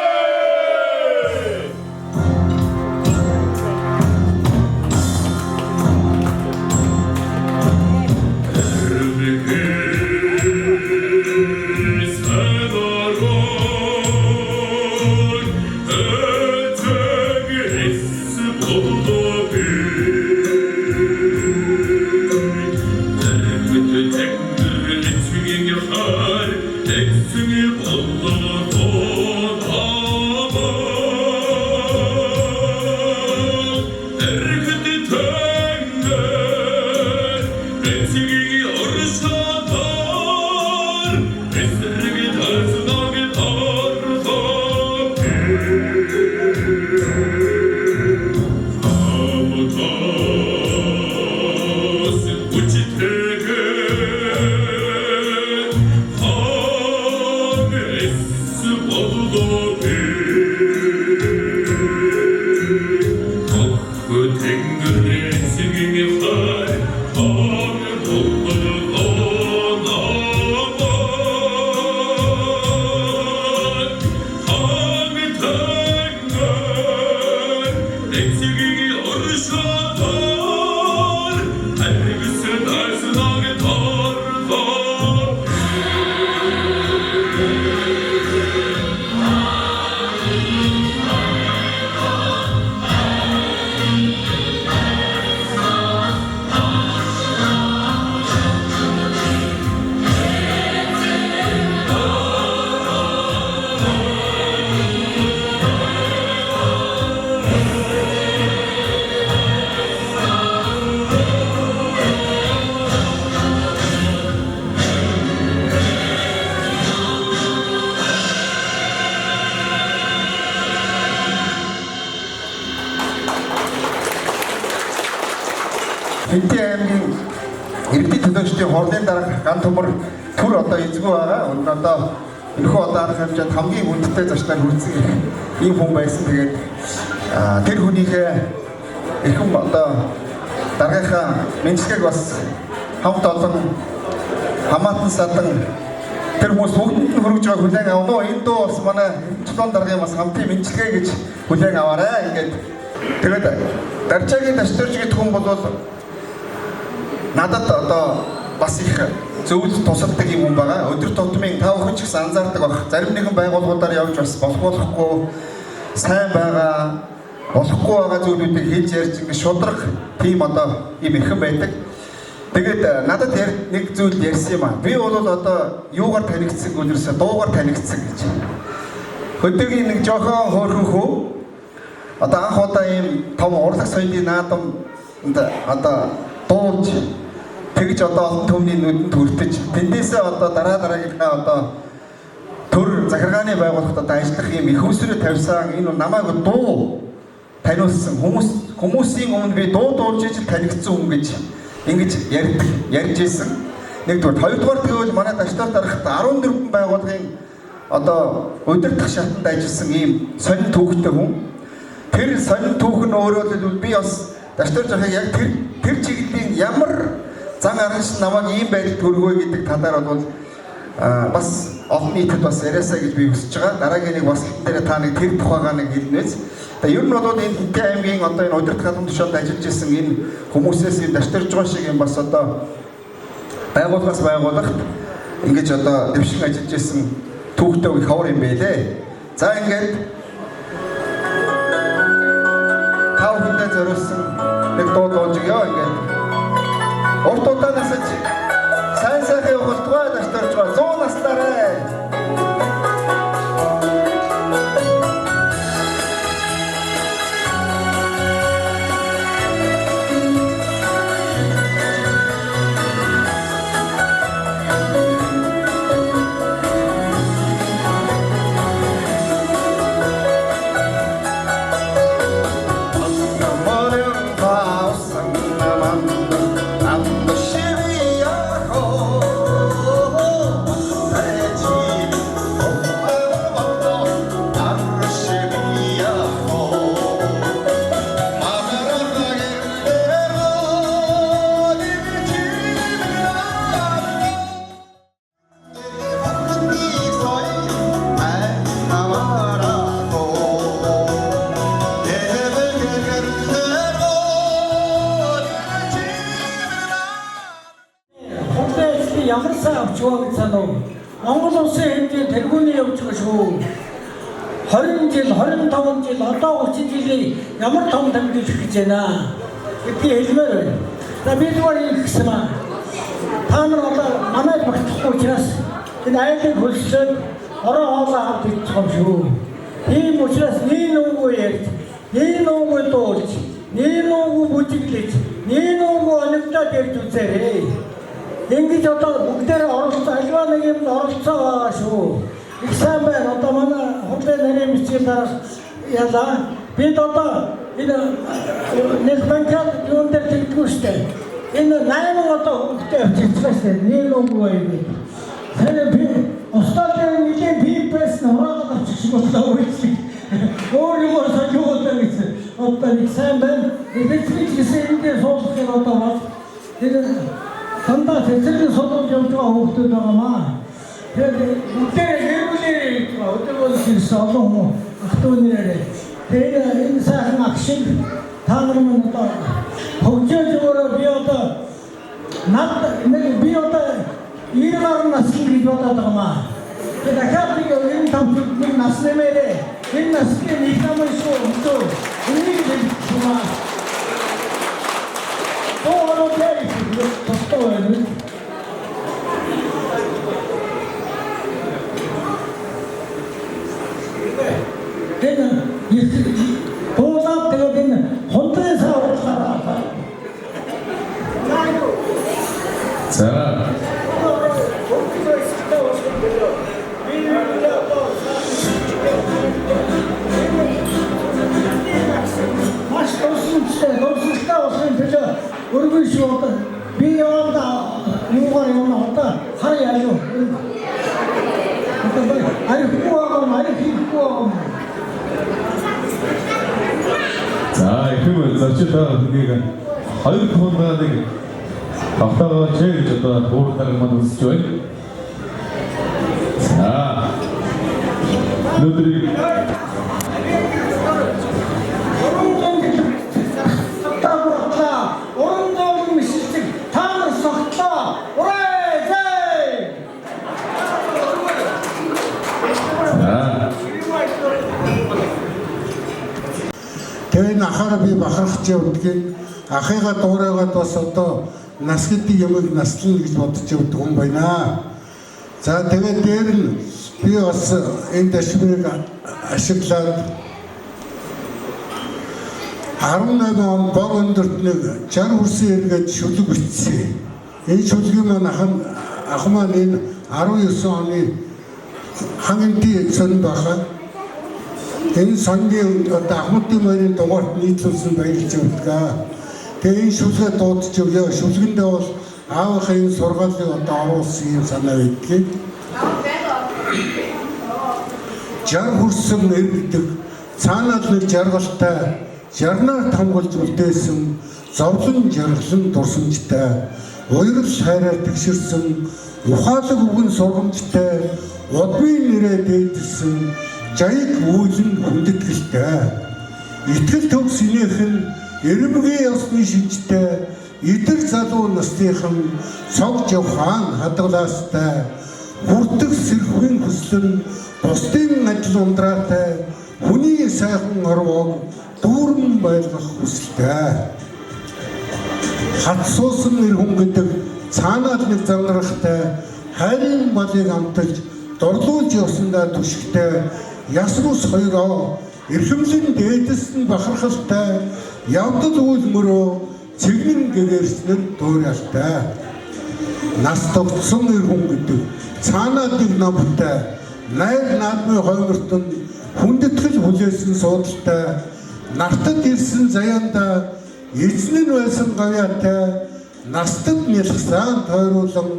Хинтээ аймгийн иргэдийн төлөөлчдийн хурлын дарга ган төмөр төр одоо эзгүй байгаа. Өнөө одоо энэхүү одоо арга хэмжээнд хамгийн хүндтэй зочноор хүрсэн ийм хүн байсан. Тэгээд тэр хүнийхээ эрхэм одоо даргийнхаа мэдлэгийг бас хамт олон хамаатан садан тэр хүмүүс бүгдэнд нь хөргөж байгаа хүлээн авах нь энэ дуу бас манай чулуун даргын бас хамтын мэдлэгээ гэж хүлээн аваарай. Ингээд тэгээд дарчаагийн дашторч гэдэг хүн бол надад одоо бас их зөвлөлт тусалдаг юм байгаа. Өдөр тутмын тав хүн ч гэсэн анзаардаг баг. Зарим нэгэн байгууллагуудаар явж бас болохгүй сайн байгаа, болохгүй байгаа зүйлүүдийг хэлж ярьж ингэ шудрах тийм одоо ийм эрхэм байдаг. Тэгээд надад нэг зүйл ярьсан юм аа. Би бол одоо юугаар танигдсан гүнэрсээ дуугаар танигдсан гэж. Хөдөөгийн нэг жоохон хөөрхөн хөө одоо анх удаа ийм том урлаг соёлын наадамд одоо дуулж тэгж одоо олон түмний нүдэнд хүртэж тэндээсээ одоо дараагийнхаа одоо төр захиргааны байгууллагад одоо ажиллах юм их усрээ тавьсан энэ намайг дуу таниулсан хүмүүсийн өмнө би дуу дуулж ижил танигдсан хүн гэж ингэж ярьж ирсэн. Нэгдүгээр, хоёрдугаар тэгвэл манай даштар дарахт 14 байгууллагын одоо удирдах шатанд ажилласан ийм сонин түүхтэй хүн. Тэр сонин түүх нь өөрөө л би бас даштар захыг яг тэр чиглэлийн ямар зан аранч намайг ийм байдалд хүргөө гэдэг талаар бол бас олон нийтэд бас яриасаа гэж би хүсэж байгаа. Дараагийн нэг бас дээр та нэг тэр тухайгаа нэг хэлнэс. Тэгээ ер нь бол энэ Хинтээ аймгийн одоо энэ удирдах халуун тушаалд ажиллаж исэн энэ хүмүүсээс энэ даштарж байгаа шиг юм бас одоо байгууллагаас байгууллагт ингэж одоо дэвшин ажиллаж исэн түүхтэй их ховор юм байлээ. За ингээд тав хүндээ зориулсан нэг дуу дуулж ёо ингээд урт удаанаас сайн сайхан явуултгаа даштарж байгаа 100 настараа сайн авч яваа гэж санав. Монгол улсын хэмжээ тэргүүний явж байгаа шүү. 20 жил, 25 жил, одоо 30 жилийн ямар том тэмдэг хийж байна. Би хэлмээр байна. За би зүгээр хэлсэн маа. Та нар одоо манай багтахгүй учраас энэ айлыг хөлсөд орон хоолоо авч идэх юм шүү. Тийм учраас нэг нүгөө ярьж, нэг нүгөө дуулж, нэг нүгөө бүжиглэж, нэг нүгөө оногдоод ярьж үзээрэй. Ингэж одоо бүгдээрээ оролцоо, альва нэг юм оролцоо байгаа шүү. Их сайн байна. Одоо манай хурлын нарийн бичгийн дараа ялаа. Бид одоо энэ нэг банкад юун дээр тэгдэггүй шүү дээ. Энэ 8 одоо хүүхдээ авчихсан шүү дээ. Нэг нүгөө байв. Тэгэхээр би осталын нэгэн бипэс нураад авчих шиг болоо үгүй. Өөрөөр санагдаад гэсэн. Одоо нэг сайн байна. Эцэг гэсэн суулгах юм одоо бол тэр сандаа цэцэрлэг содон явж байгаа хүүхдүүд байгаамаа. Тэгээд бүгдээ нэрүүлээ өдөр бол ирсэн олон хүн автоонээрээ. Тэгээд энэ сайхан ах шиг та нар мань одоо хөгжөөж өөрөө би одоо над би одоо 90 насны гэж бодоод байгаамаа. Тэгээд дахиад нэг 95 нас нэмээрээ энэ насны нэг намын шүү өдөр энийг хэлчихваа. Оо окей. Тостойн. Тэгэн боолаа тэгэн хондрын саавчлаа. За. Маш тосчтой болсон гэж өргөн шүү. Би яваа юугаар явна одоо харъя юу. Одоо арихуагаа. За ихэв зарчилтаа нэг 2 тоног нэг автогаа чиг одоо хууртаг маань үсэж байна. За. Нүдрийг тэгээд ахаараа би бахархаж явдгийг ахыгаа дуурайгаад бас одоо нас гэдэг юмыг наслана гэж бодож явдаг хүн байна. За тэгээд дээр нь би бас энэ ташбарыг ашиглаад 18 он бог өндөрт нэг 60 хүрсэн эргээд шүлэг бичсэн. Энэ шүлгийн маань ах маань энэ 19 оны хангалтын сон баха. Энэ сангийн одоо Ахмадын морийн дугаарт нийтлүүлсэн баярлж өгдөг. Тэгээ энэ шүлгээ дуудаж өгөө. Шүлгэндээ бол аавынхаа энэ сургаалыг одоо оруулсан юм санаа байдгийг. 60 хүрсэн эргэлдэг цаанаад нэг жаргалтай жарнаар тамгалж үлдээсэн зовлон жаргалан дурсамжтай уйрал хайраар тэгшэрсэн ухаалаг үгэн сургамжтай удмын нэрээ дээдсэн жаяг үүлэн хүндэтгэлтэй итгэл төгс инээхэн эрэмгийн ёсны шижтэй идэр залуу насныхан цогж явхаан хадгалаастай хүртэх сэрхвийн хүслэн бусдын ажил ундраатай хүний сайхан орвог дүүрэн байлгах хүсэлтэй хат суусан нэр хүн гэдэг цаанаад нэг зангарахтай хайрын балыг амталж дорлуулж явсандаа түшигтэй яс рус хоёроо эрхэмлэн дээдэс нь бахархалтай явдал үйл мөрөө цэгнэн гэгэрснэр дуурайтай нас тогтсон нэр хүн гэдэг цаанаад нэг намтай найр наадмын хоймортон хүндэтгэл хүлээсэн суудалтай нартад ирсэн заяанда эзэн нь байсан гавьяатай настад нялхсан тойруулан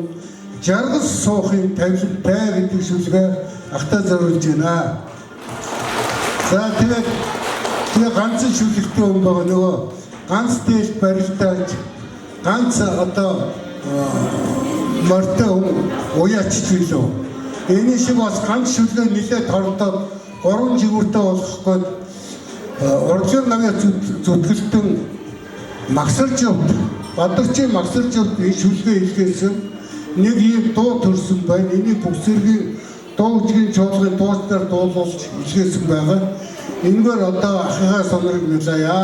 жаргал суухын тавилантай гэдэг шүлгээ ахта зориулж байна. За тэгээ ганцхан шүлэгтэй хүн байгаа нөгөө ганц дээл барилдаад ганц одоо мортой уяачч билүү. Энэ шиг бас ганц шүлгээ нэлээд тордоод 3 жигүүртэй болохгүй урлагийн намын зүтгэлтэн магсаржууд Бадарчин магсаржууд энэ шүлгээ илгээсэн нэг ийм дуу төрсөн байна. Энийг бүгсэргийн дуу үжигийн чуулгын дуустаар дуулуулж илгээсэн байгаа. Энэгээр одоо ахыгаа сонорыг нэлээе.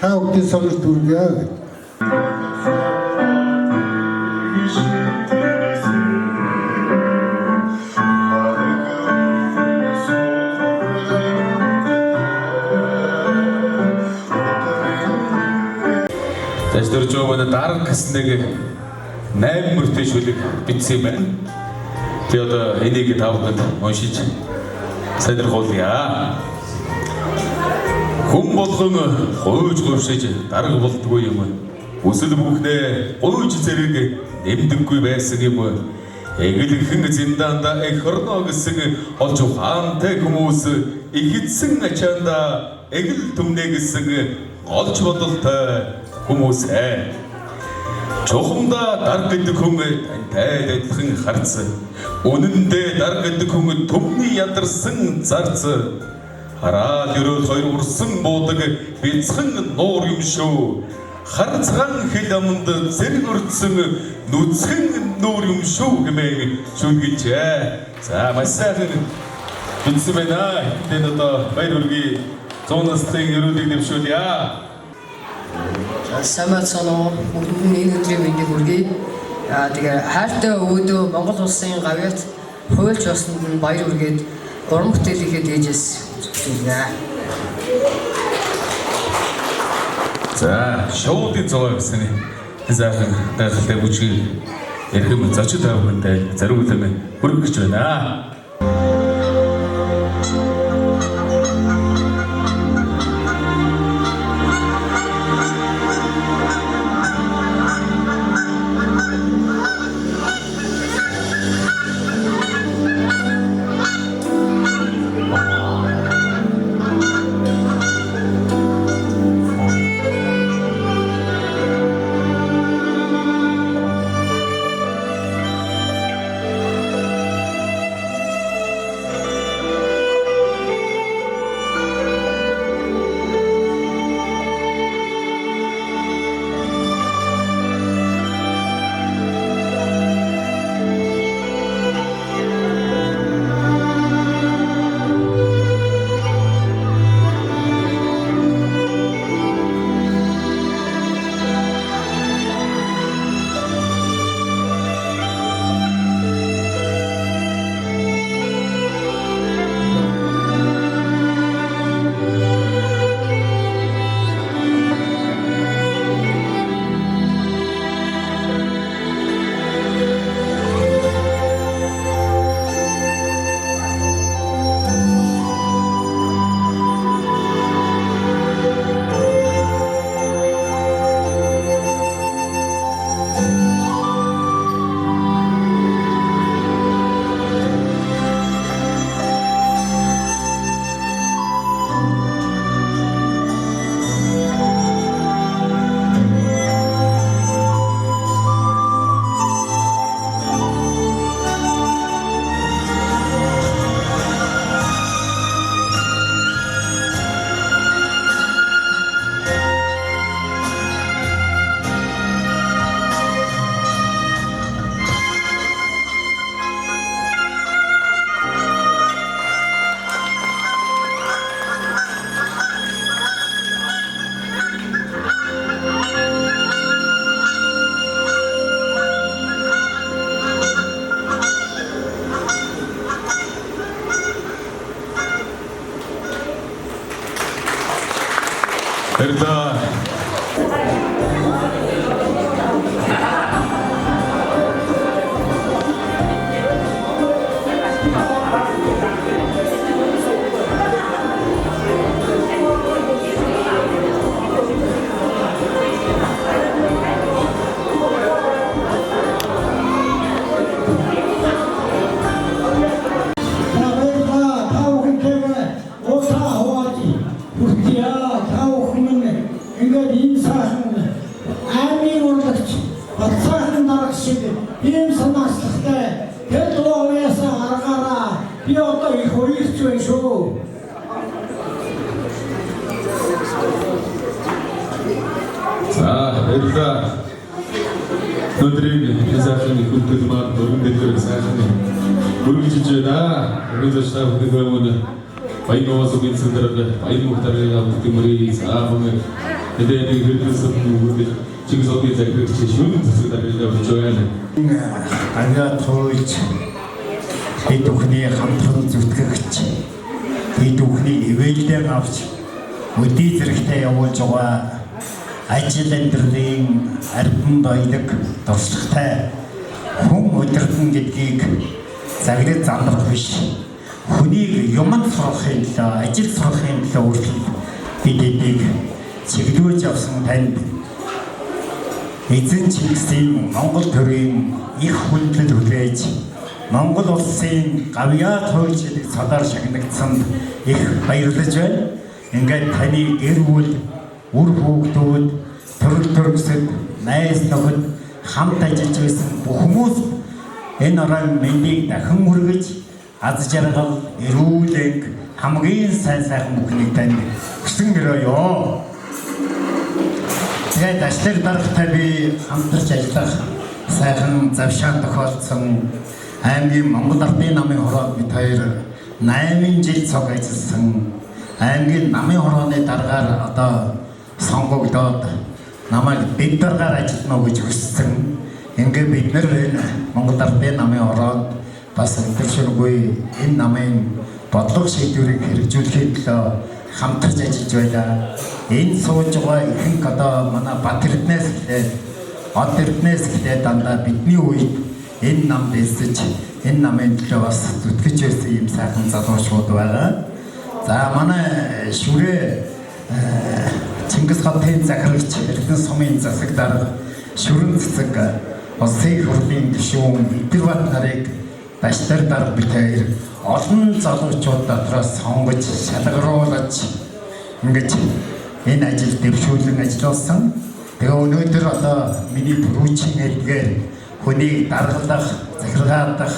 Та бүхэн сонор дүргээ. Тэсдэрч өгөөд дарга гэсэн нэг 8 мөртэй шүлэг бичсэн юм байна. Би одоо энийг тавхад уншиж сонирхуулъя. Хүн болгон гуйж гуйшиж дарга болдгүй юм. Үсэл бүхнээ гуйж зэрэг нэмдэггүй байсан юм. Эгэлхэн зиндаанда эх орно гэсэн олж ухаантай хүмүүс ихэдсэн ачаанда эгэл түмнэ гэсэн олж бодолтой хүмүүс ээ. Чухамда дарга гэдэг хүн тантай адилхан харц. Үнэндээ дарга гэдэг хүн төмний ядарсан зарц. Хараад өрөөл хоёр урсан буудаг бяцхан нуур юм шүү. Харцгаан хэл аманд зэрэг өрдсөн нүцгэн нуур юм шүү гэмээр шүлгэж. За маш сайхан бичсэн байна. Тэгээд одоо баяр хүргэе. 100 насны өрөөлийг дэвшүүлье. Самбат соноо энэ өдрийн мэндийг хүргэе. Тэгээ хайртай өөдөө Монгол улсын гавьяат хуульч баснд нь баяр хүргээд уран бүтээлийнхээ дээжээс зүгтүүлнэ. За, шоудын зовоо гэсэн заахан гайхалтай бүжгийг эрхэм зочид тавхантай зориулсан хүргэж байна. Баярлалаа. ийм санаачлахтай тэр дуурайсаа аргаараа би одоо их хоёрч байна шүү. За, баярлалаа. Өдрийн хэсэгт бүтээл маань дөрвөн дээр сайхан үргэлжлэж байна. Өнөөдөр шав нэгэн баян уусгийн цэвэр баян мөхтөрийн авдимрийн саамын эдгээр хэрэгсэн бүгд Чингис хотын захирагч шүүн засаг даргыг авч байна. Агаа тойж бид бүхний хамтран зүтгэгч бид бүхний ивэлдээ авч өдий зэрэгтэй явуулж байгаа ажил амьдралын арбан баялаг дурсгалтай хүн удирдан гэдгийг загнаж замрах биш. Хүнийг юмд сурахын төлөө, ажил сурахын төлөө үргэлж бид эдийг чиглүүлж авсан танд эзэн Чингисийн Монгол төрийн их хүндлэл хүлээж Монгол улсын гавьяа тойж цадаар шагнагдсанд их баярлаж байна. Ингээд таны гэр бүл, үр хүүхдүүд, төрөл төрөсөд, найз нөхөд хамт ажиллаж байсан бүх хүмүүс энэ орон мэндийг дахин хүргэж аз жаргал, эрүүл энх хамгийн сайн бүхнийг танд хүсэн өрөөё. Тэгээд ачлал даргатай би хамтарч ажиллах сайхан завшаан тохиолдсон аймгийн Монгол Ардын намын хороод бид хоёр 8 жил цог ажилласан. Аймгийн намын хорооны даргаар одоо сонгогдоод намайг бид даргаар ажиллана гэж хүссэн. Ингээд бид нэр Монгол Ардын намын хороод бас өдөршөлгүй энэ намын бодлого шийдвэрийг хэрэгжүүлэхэд төлөө хамтарч ажиллаж байлаа. Энэ сууж байгаа ихэнх одоо манай Бат Эрдэнэс эхлээд Од Эрдэнэс эхлээд дандаа бидний үед энэ нам бэлсэж энэ намын төлөө бас зүтгэж байсан юм сайхан залуучууд байгаа. За манай шүрээ Чингис хотын захирагч Эрдэнэ сумын засаг дарга шүрэн цэцэг улсын их хурлын гишүүн Идэрбат нарыг даштар дарга бид хоёр олон залуучууд дотроос сонгож шалгаруулж ингэж энэ ажил дэвшүүлэн ажилласан. Тэгээ өнөөдөр одоо миний бүрүүчийн хэлгээр хүнийг даргалах, захиргаадах,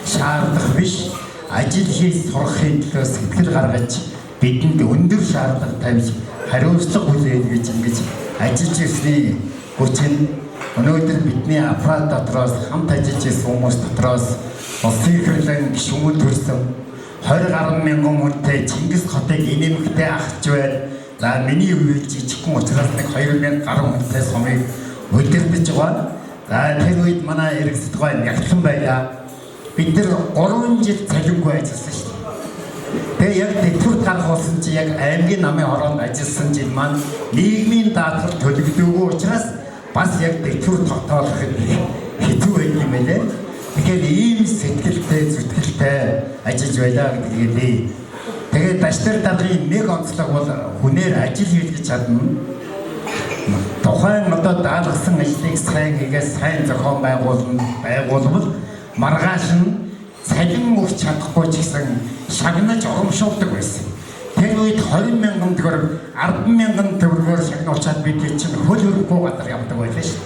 шаардах биш ажил хийж сурахын төлөө сэтгэл гаргаж бидэнд өндөр шаардлага тавьж хариуцлага хүлээн гэж ингэж ажиллаж ирсний хүчин өнөөдөр бидний аппарат дотроос хамт ажиллаж ирсэн хүмүүс дотроос улсын их хурлын гишүүн төрсөн 20 гаруй мянган хүнтэй Чингис хотыг инээмхтэй ахж байна. За миний үеийн жижигхэн учраас нэг 2000 гаруй хүнтэй сумыг удирдах байгаа. За тэр үед манай эрэг сэтгэгүй нягтлан байлаа. Бид нар 3 жил цалингүй ажилласан шүү дээ. Тэгээ яг дэвтэр тарах болсон чи яг аймгийн намын хороонд ажилласан жил маань нийгмийн даатгал төлөвлөгөөгүй учраас бас яг дэвтэр тогтоолох хэцүү байт юм байлээ. Тэгэхээр ийм сэтгэлтэй, зүтгэлтэй ажиллаж байлаа гэдгийг би тэгээд даштар даргын нэг онцлог бол хүнээр ажил хийж чадна. Тухайн одоо даалгасан ажлыг сайн хийгээд сайн зохион байгуулбал маргааш нь цалин өгч чадахгүй ч гэсэн шагнаж урамшуулдаг байсан. Тэр үед 20 мянган төгрөг, 10 мянган төгрөгөөр шагнуулчаад бид чинь хөл хөрөхгүй гадар явдаг байлаа шүү.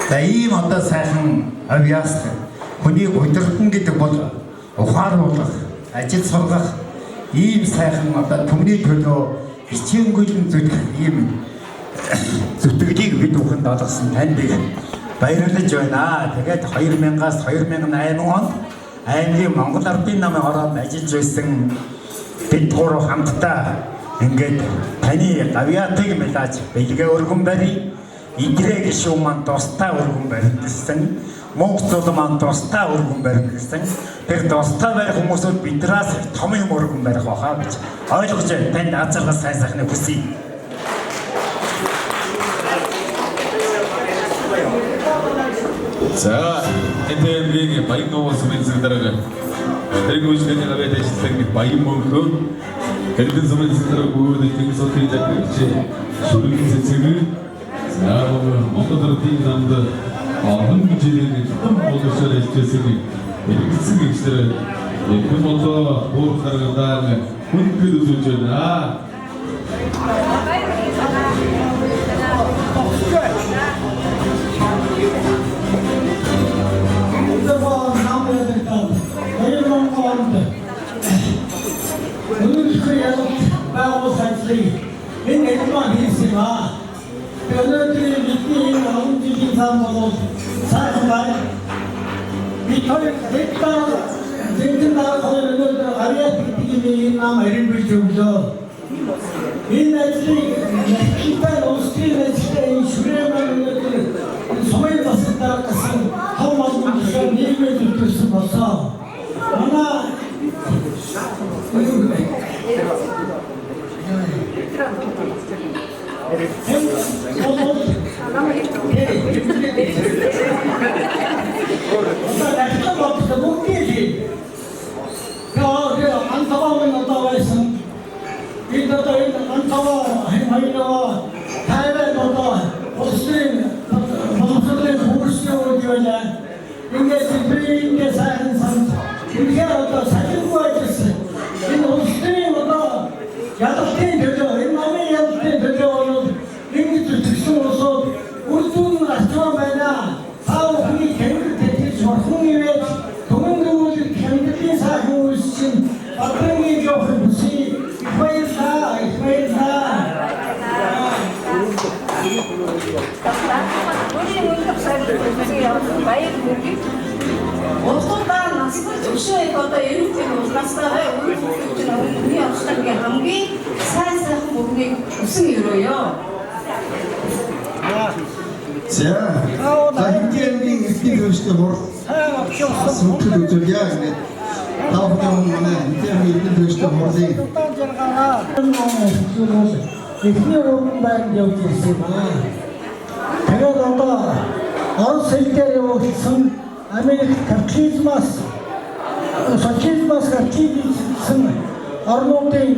За ийм одоо сайхан авьяас хүнийг удирдан гэдэг бол ухааруулах, ажил сургах ийм сайхан одоо түмний төлөө хичээнгүйлэн зүтгэх ийм зүтгэлийг бид бүхэнд олгосон танд баярлаж байна. Тэгээд 2000-аас 2008 онд аймгийн Монгол Ардын намын хороонд ажиллаж байсан бид гурав хамтдаа ингээд таны гавьяатыг мэлааж бэлгээ өргөн барь, идрээ гишүүн маань тустай өргөн барь гэсэн, Монголчууд маань тустай өргөн барь гэсэн. Тэр тустай байх хүмүүсүүд бидраас том юм өргөн барих байхаа гэж ойлгож байна. Танд азаргал сайн сайхныг хүсье. За, энэ баян уусгийн цэвэр тэрийг үйлчлэлийн гавьяат ажилладаг баян мөнхөө Эрдэнэ сумын цэвэр бүгд Чингис хотын захирагч шүрэн цэцэг Монгол Ардын намд олон жилийн том боловсрол ажилласан эргэлзсэн гэгчдэр энэ болоо бүр харагдаад хүндэд үзүүлж байна. Энэ элемент хийсэн ба. Өнөөдөр бидний энэ олон жилийн цаана бол сайхан байна. Victoria Dayton хоёр авиат гэдэг юм нам эрен бий зөвлөө. Энэ ажлыг хитэн устрийн ажлын шүрэмэн сумын бастаар гасан хамаалт нийгмийн төлөвлөсөн болсон. Манай Улсуудаар насны төвшөөг одоо ерөнхий улсаасаа үний авчлагын хамгийн сайн бүхнийг өсөн өрөөё. За хинтийн ихний хөвштэй хурал сүнхэл үзүүлье гэдэг. Таавхан манай хинтийн ихний хөвштэй хурлыг эхний уран байранд явж ирсэн юм аа. Тэгээд одоо Орос хэл дээр явуулсан Америк капитализмаас гарчилсан орнуудын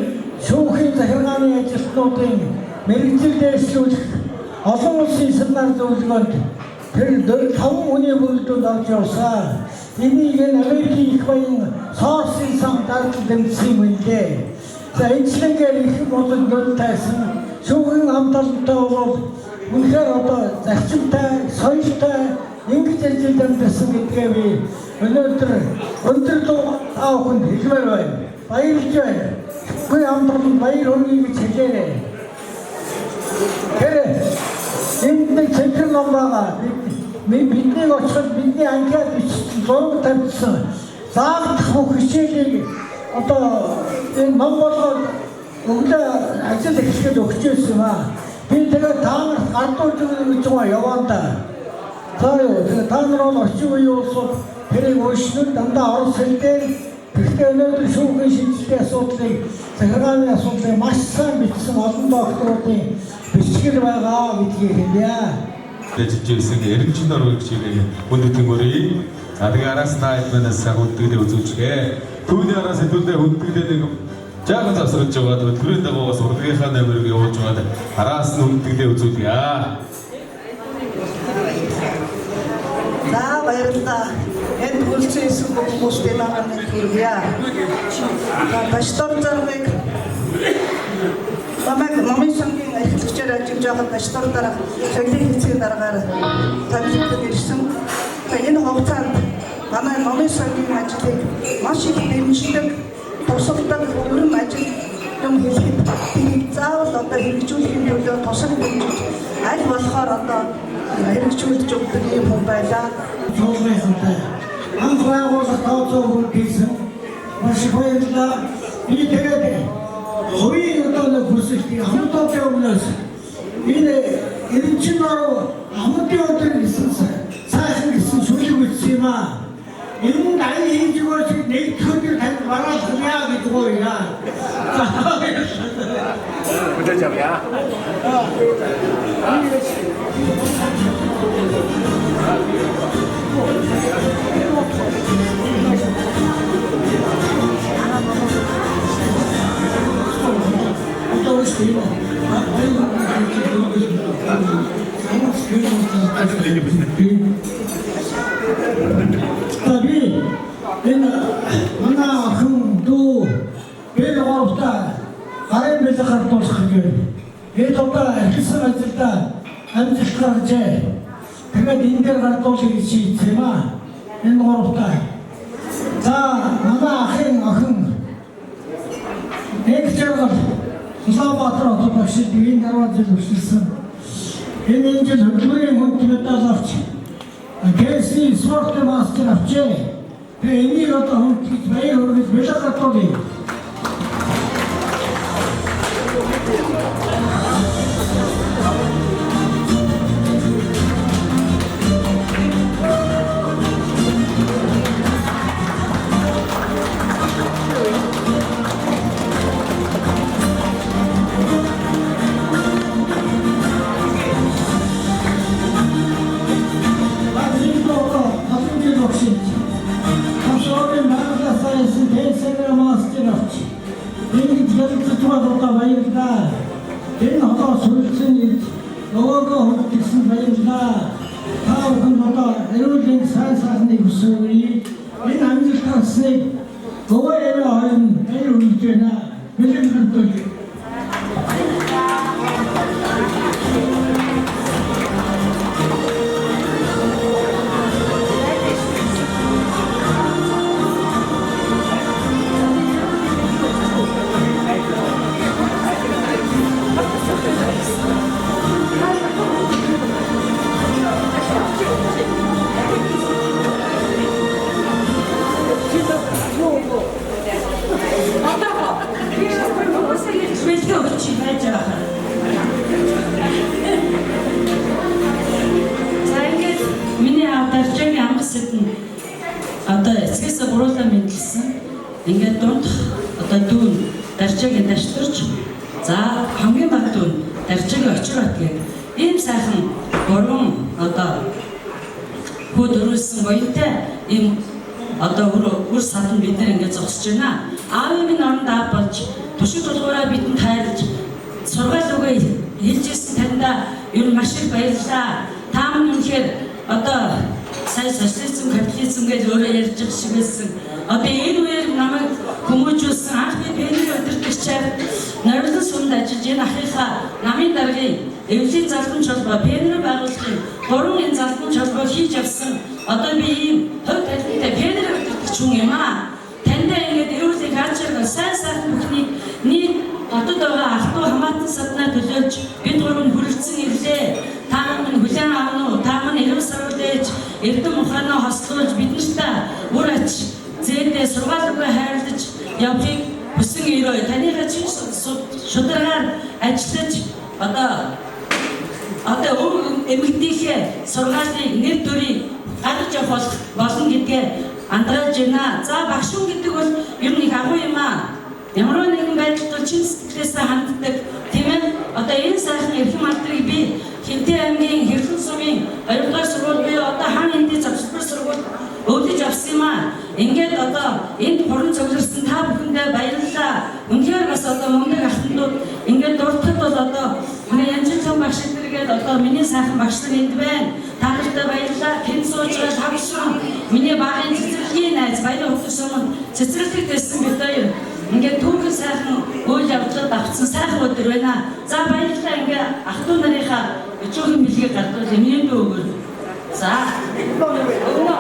шүүхийн захиргааны ажилтнуудын мэргэжил дэвшлүүлэх олон улсын санаар зөвлөгөөнд тэр 5 хүний бүрэлдэхүүн авч явсан. Энийг Америкийн их баян Сорсын сан дарж дэмжсэн юм лээ. За энэчлэнгээр их болон гол тайсан шүүхийн хамталтай бол үнэхээр одоо зарчимтай, соёлтой ингэж ажил амьдсан гэдгээ би өнөөдөр өндөрлөө аавханд хэлмээр байна. Баярлж байна. Гүн хамтран баяр хүргэе гэж хэлээрэй. Тэр энэ цэнтрэн ном байгаа. Бидний очиход бидний ангиад бичсэн зураг тавьсан. Заагдах бүх хичээлийг одоо энэ ном болгоод өглөө ажил эхлэхэд өгч байсан юм аа. Би тэгээд та нарт гардуулж өгч байгаа яваа да. За юу та нар бол орчин үеийн улсууд тэрийг өөрчлөн дандаа орос хэл дээр тэгэхээр өнөөдөр шүүхийн шинжилгээ асуудлыг захиргааны асуудлыг маш сайн бичсэн олон докторуудын бичгэл байгаа гэдгийг хэлье. Ажиллаж ирсэн эренчин дөрвөлж чигээ хүндэтгэнгөрий. За тэгээ араас наадманаас хүндгэлээ үзүүлчихээ. Түүний араас хэдүүлдэ хүндгэлээ нэг жаахан завсарч байгаа. Төрийн дагуугаас урлагийнхаа номерыг явуулж байгаа. Араас нь хүндгэлээ үзүүлье. За баярлалаа. Энэ үйлчлэн хүмүүстээ намайг хүргье. Баштор зармыг намайг сангийн ахилагчаар ажиллаж байгаа баштор дараа соёлын хэсгийн дараагаар танилцуулж ирсэн. Энэ хугацаанд манай намайг сангийн ажлыг маш их дэмждэг, тусалдаг өрн ажил юм хэлэхэд тийг заавал одоо хэрэгжүүлэх юм бол тусал дэмжиж аль болохоор одоо хэрэгжүүлж өгдөг юм хүн байлаа. Жуулгайхантай анх байгуулах тооцоо хүргэсэн маш баярлалаа. Би тэгээд хувийн одоо хүсэлтийг хамтдаа өмнөөс энэ эренчин ороо хамтдаа өдөр гэсэн сайхан гэсэн сүлэг ütсэн юм аа. Энэ дай хийж өгөөч нэг өдөр танд бараад яа гэдэг үү яа. Good job, yeah. Tabii ben ana hındu bir hafta harem bile kartoşk gibi. Bir hafta kısa açıkta amcıklarca 그가 인들 kartoşk içi tema en hafta. Ta ana ahın ekçeler Zabatır otobüsü düğün davacı düşürsün. Emince hükümetin hükümette zavçı. КС спортын мастер авчээ. Тэгээ энийг одоо хүндлэж баяр хүргэж бэлэг гатуулъя. Энэ одоо сүлжсэн нөгөөгөө хөлтгсөн баярлалаа. Та бүхэн одоо эрүүлийн сайн сайхныг хүсье. Энэ амжилт тасныг нөгөө яваа хоёр нь баяр хүргэж байна. Бэлэн хандуулъя. Одоо эцгээс гуруулаа мэдлсэн. Ингээд дунд одоо дүүн дарчаагийн даштурч за хамгийн баг дүүн дарчаагийн очир батгийг ийм сайхан гурван одоо хүүд өрүүлсэн гоёнтой ийм одоо үр садан бид нар ингээд зогсож байна. Аавын минь оронд аав болж туршид тулгуураа бидэнд хайрлаж сургаал үгээ хэлж ирсэн таньда ер нь маш их баярлалаа. Та бүхэн үнэхээр одоо сайн социализм, капитализм гэж өөрөө ярьж байгаа шиг байсан. Одоо энэ үеэр намайг хүмүүжүүлсэн анх би пениг өдөртөгчээр Норвегийн сумд ажиллаж энэ ахыхаа намын даргын эвлийн залгамж холбоо пениг байгуулахын 3 энэ залгамж холбоо хийж явсан. Одоо би ийм хувь талбартай пениг өдөртөгч хүн юм аа. Таньдаа ингэж эрүүлийн хаачаар сайн сайхан бүхний нийт хотод байгаа алтуу хамаатан саднаа төлөөлж бид гурав хүрэлцэн ирлээ. Та бүхэн хүлээн авах уу? Та бүхэн эрүүл саруулж эрдэм ухаанаа хослуулж биднэртээ үр ач зээдээ сургаалгүй хайрлаж явахыг хүсэн өрөө. Таныхаа чин шударгаар ажиллаж одоо эмэгтэйхээ сургаалыг нэр төрийг гаргаж явах болно гэдгээ андрааж байна. За багш хүн гэдэг бол ер нь их агуу юм аа. Ямар нэгэн байдалд чин сэтгэлээсээ ханддаг тийм ээ. Одоо энэ сайхан эрхэм алдрыг би Хинтээ аймгийн Хэрлэн сумын 2 дугаар сургууль буюу одоо хаан эндийн завсар сургууль өвдөж авсан юм аа. Ингээд одоо энд хорон цугларсан та бүхэндээ баярлалаа. Үнэхээр бас одоо мундаг алтнууд ингээд дуртахад бол одоо миний янзын багш эдэргээд одоо миний сайхан багш нар энд байна. Та нартай баярлалаа. Тэнд суужгаа тавшин миний багын цэцэрлэгийн найз баяр хөтөсөн цэцэрлэг дэсэн бид хоёр ингээд түүхэн сайхан үйл явдлууд авцсан сайхан өдөр байна. За баярлалаа. Ингээд ах トゥ нарынхаа өчүүхэн бэлгийг гардуул эмээдээ өгөөл. За өнөө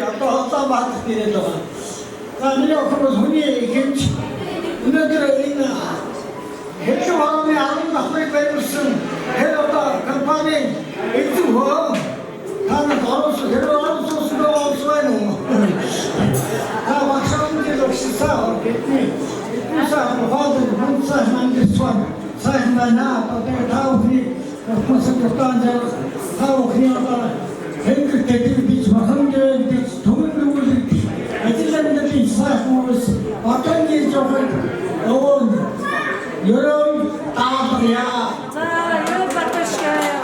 одоо одоо баатах ирээд байгаа. За миний охин хүний хэмж өнөөдөр энэ хэвлэн хорооны 10 давхрыг барьсан тэр одоо компани эзэн хөө та нар оруулсан байна уу? Та багшааны зөвшөөрсөн бидний сайн хаваад хүнсаа мандсан сайн байна. Одоо та бүхний консультант та бүхний одоо Хэнгэртэй бич махамдээ бич түмэнгүүл ажилладаг бич сайхмус отонгийн жоход өвөн ёрон таахя. За ёр баташаа.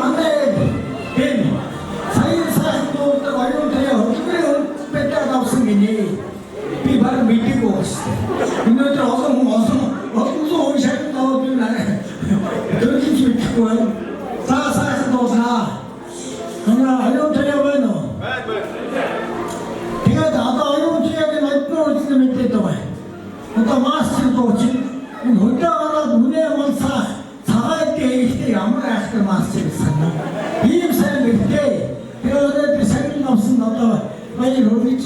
Мандэ би баг мэдээгүй байна. Өнөөдөр олон зуун шатнд аваад юм аа. Төрөлж мэдхгүй байна. Сайхан дуулнаа. Манай аюутгай байна уу? Тэгээд одоо аюутгайг мэднэ үү мэдээд байгаа. Одоо мастер коуч энэ хөдөөөрөө үнэ монсаа цагаат дээгтэй ямар ахтай мастер санаа. Ийм сайн мэдээ. Тэгээд би сайн намсан одоо баяр хүргэж.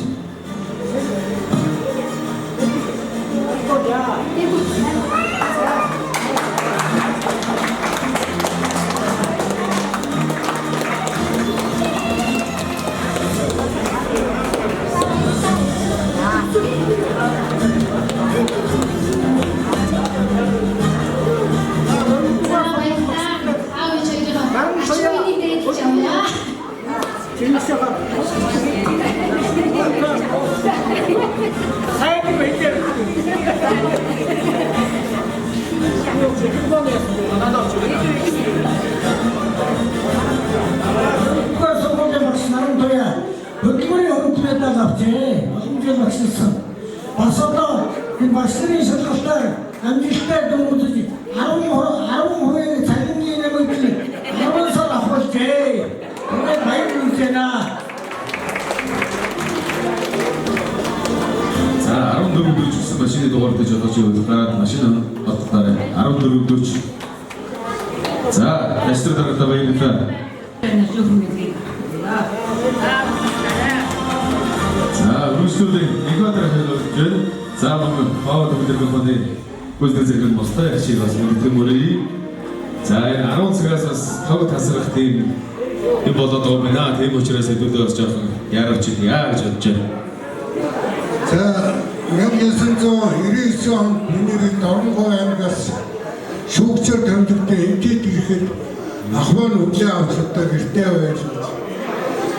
Хөдөлмөрийн хөрөнгөний авчээ. Боломжтой багшилсан. Бас одоо энэ багшийн шалгалтаар амжилттай дүнжиж 10% цалингийн нэмэлт 10 сар авахжээ. Тэгээд баяр хүргэнэ. За 14 дөрөв гэсэн машины дугаар гэж одоо чи гараад машин оттоорой 14 дөрөв. За эстер дараатай баярлалаа. За өргөжлүүлэн Эквадор хэлэлцэн за мөн пауд өдөргөний гүйцэтгэх зэрэг мостой ашиг бас мэддэг мөрий. За энэ 10 цагаас бас тав тасрах тийм болоод байгаа. Тийм учраас хэдүүлээ бас жоохон яарч яа гэж бодож байна. За 1999 онд миний Дорногов аймгаас шүүгчээр томилогдсон эмчит ирэхэд ахмад өглөө авчдаа гэртээ байж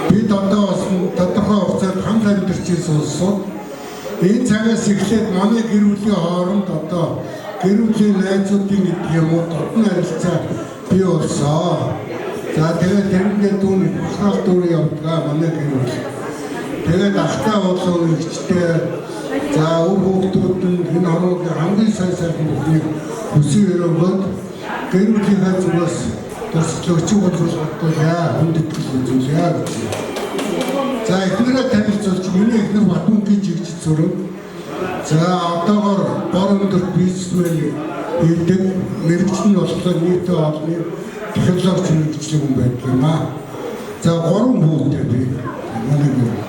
бид одоо бас тодорхой хугацаанд хамт амьдарч сонсоод энэ цагаас эхлээд манай гэр бүлийн хооронд одоо гэр бүлийн найзуудын гэдэг юм уу дотн харилцаа бий болсон. За тэгээд тэрнээ дүүн бахрал дүүрээ явуулгаа манай гэр бүл. Тэгээд ахтай уулын ихтэй за өөр хүүхдүүд нь энэ хорвогийн хамгийн сайн бүхнийг хүсээ өрөөгд гэр бүлийнхээ зүгээс төсөлөгч боловсруулалтгүй яа хүндэтгэл үзүүлээ гэж. За эхнэрээ танилцуулж миний эхнэр Батман гэж игч зүрх. За одоогоор бор өндөр бизнесмен гэдэг мэрэгчлийн болохоор нийтээ олны технологич мэрэгчлэг хүн байдаг юм аа. За 3 хүүтэй би манай гэр.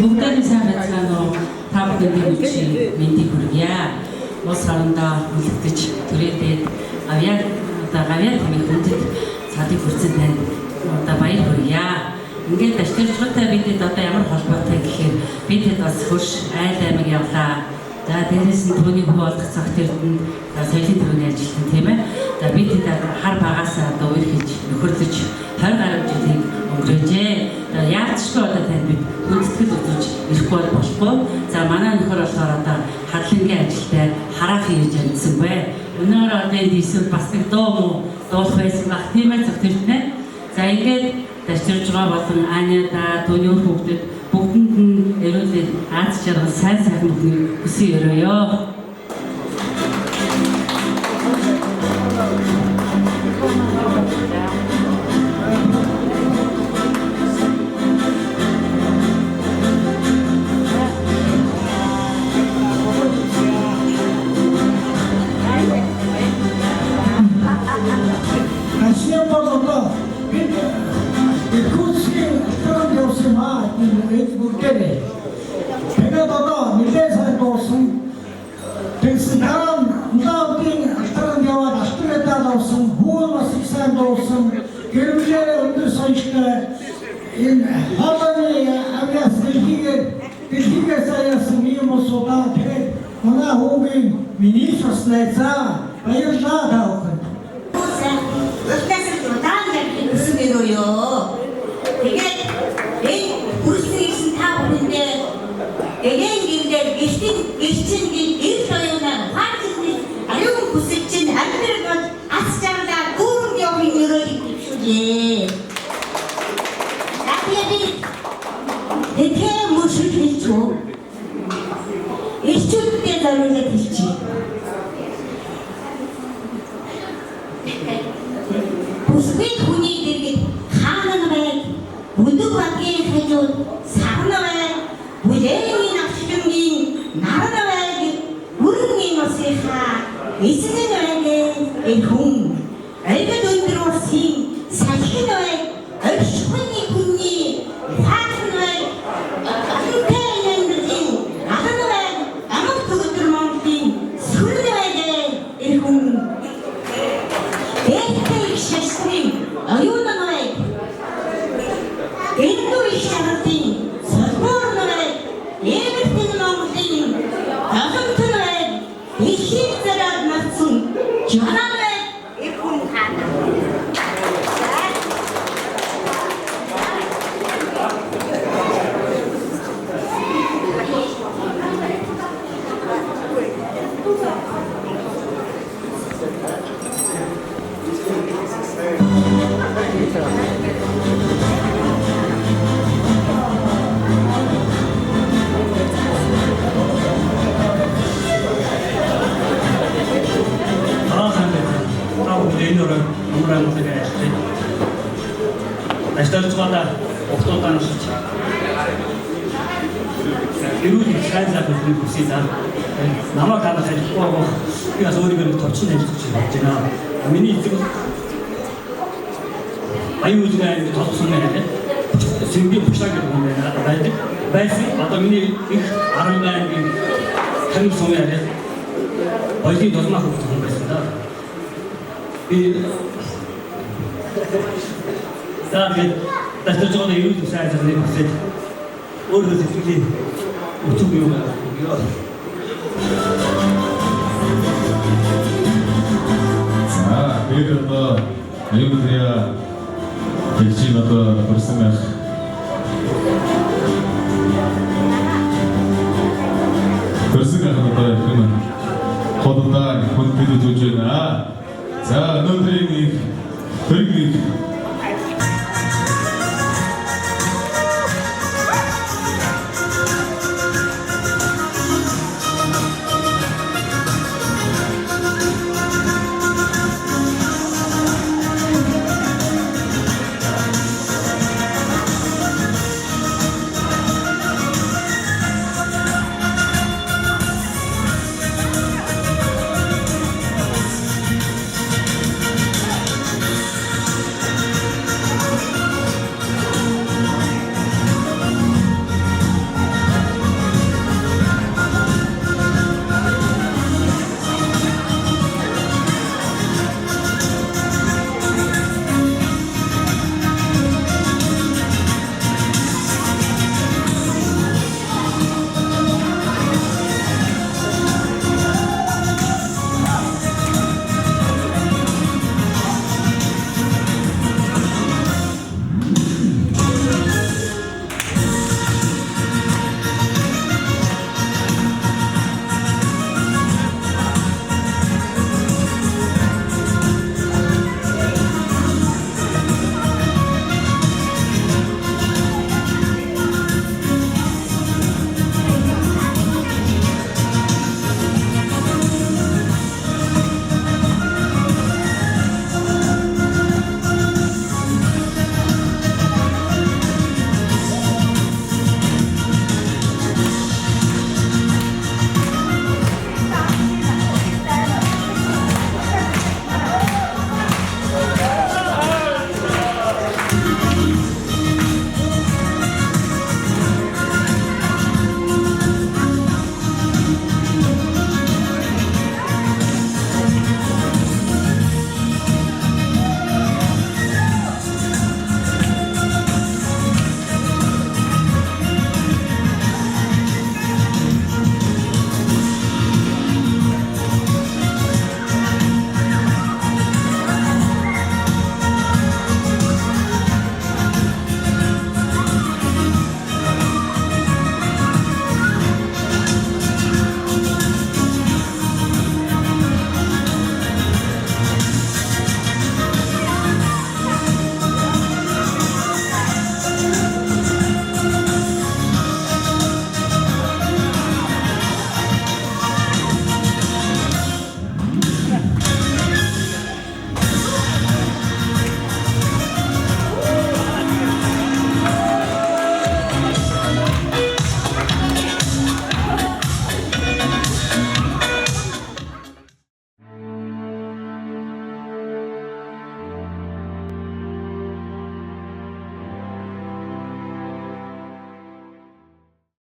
Бүгдээ сайн байцгаана уу? Та бүхэнд мэндийг хүргье. Ус харандаа үлдэж түрээдээд авьяа хэмээх үндэд цаадыг хүрсэн танд одоо баяр хүргье. Ингээд ашиглажтай бидэд одоо ямар холбоотой гэхээр бидэд бас хурш айл аймаг явлаа. За дээрээс нь түүний хүү олох цагт эрдэнд соёлын төвийн ажилтан тийм ээ. За бидэд хар багаасаа одоо үерхэж нөхөрлөж 20 гаруй жилийн өнгөрөөжээ. Яалтчгүй одоо танд бид хүндэтгэл үзүүлж ирэхгүй болохгүй. За манай нөхөр болохоор одоо хадлангийн ажилтай хараах хийж амьдсан бай. Өнөөр одоо энэ эсвэл бас нэг дуу дуулах байсан баг тийм ээ зөв тэрнэ. За ингээд дашчирж байгаа болон Аниада түүний хүүхдэд бүгдэнд нь эрүүлэн Аз жаргал сайн бүхнийг хүсье өрөөё. Тэгээд одоо нэлээд сайн дуусан. Тэгсэн дараа нь авсан, хүү бас их сайн дуулсан, гэрмлээ өндөр сонжтой энэ хаалганы авиас дэлхийгээс аяасан юм усудаа тэгээд манай хүүгийн миний бас найзаа баярлалаа та бүхэнд. Өөртөөс удаан явахыг хүсмээрөөё. Тэгээд энэ хүссэн та бүхэндээ гэрээр гэрчин гэр соёонаар хаалцны аюун хүсэл чинь амьдрал бол асчаалаа гүрэн явахын өрөөийг төвшүүлээ. Тэгэ мөшөл хэлчихв. Ирчүүдтэй зориулаад хэлчихье. Бүсгүй хүний дэргэд хаана байг, бүдэг багийн хажууд сарна байг, бүлээний навчдынгийн нарна байг, үргэний носынхаа эсгэн байг хүн. Айгад өндөр усын салхин байг, оршихуйний хүний хаалн байг, атантай нэмэрдийн ахна байг, амаг төгөдөр Монголын сүрэн байг хүн. Эцэг шашны аюунтай эндүү их шаардын сорборной эмэгтэй Монголын хахамтай ихийг зараад марцсан жанараа ихүн хана. Ажлаарчгаа октоодаа шиж. Эрүүл сайнлаа бүхний хүсээ заа. Намайг хадаж хэлэхгүй би бас өөрийгөө товчхон ажиллаж байна. Миний эцэг аюулгүй толгосон байна. Сэнгийн пушаг гэх юм байна. Байсан одоо миний их 18-ийн танил сум яриа. Ойлын дурмах хөх юм байсан да. Би тэгээд дасгалжгаа ерөөд сайн зэрэг хүсээд өөрөө сэтгэлийн утга юм аа. Тэгээд аюулгүй тэгж одоо барсан байх.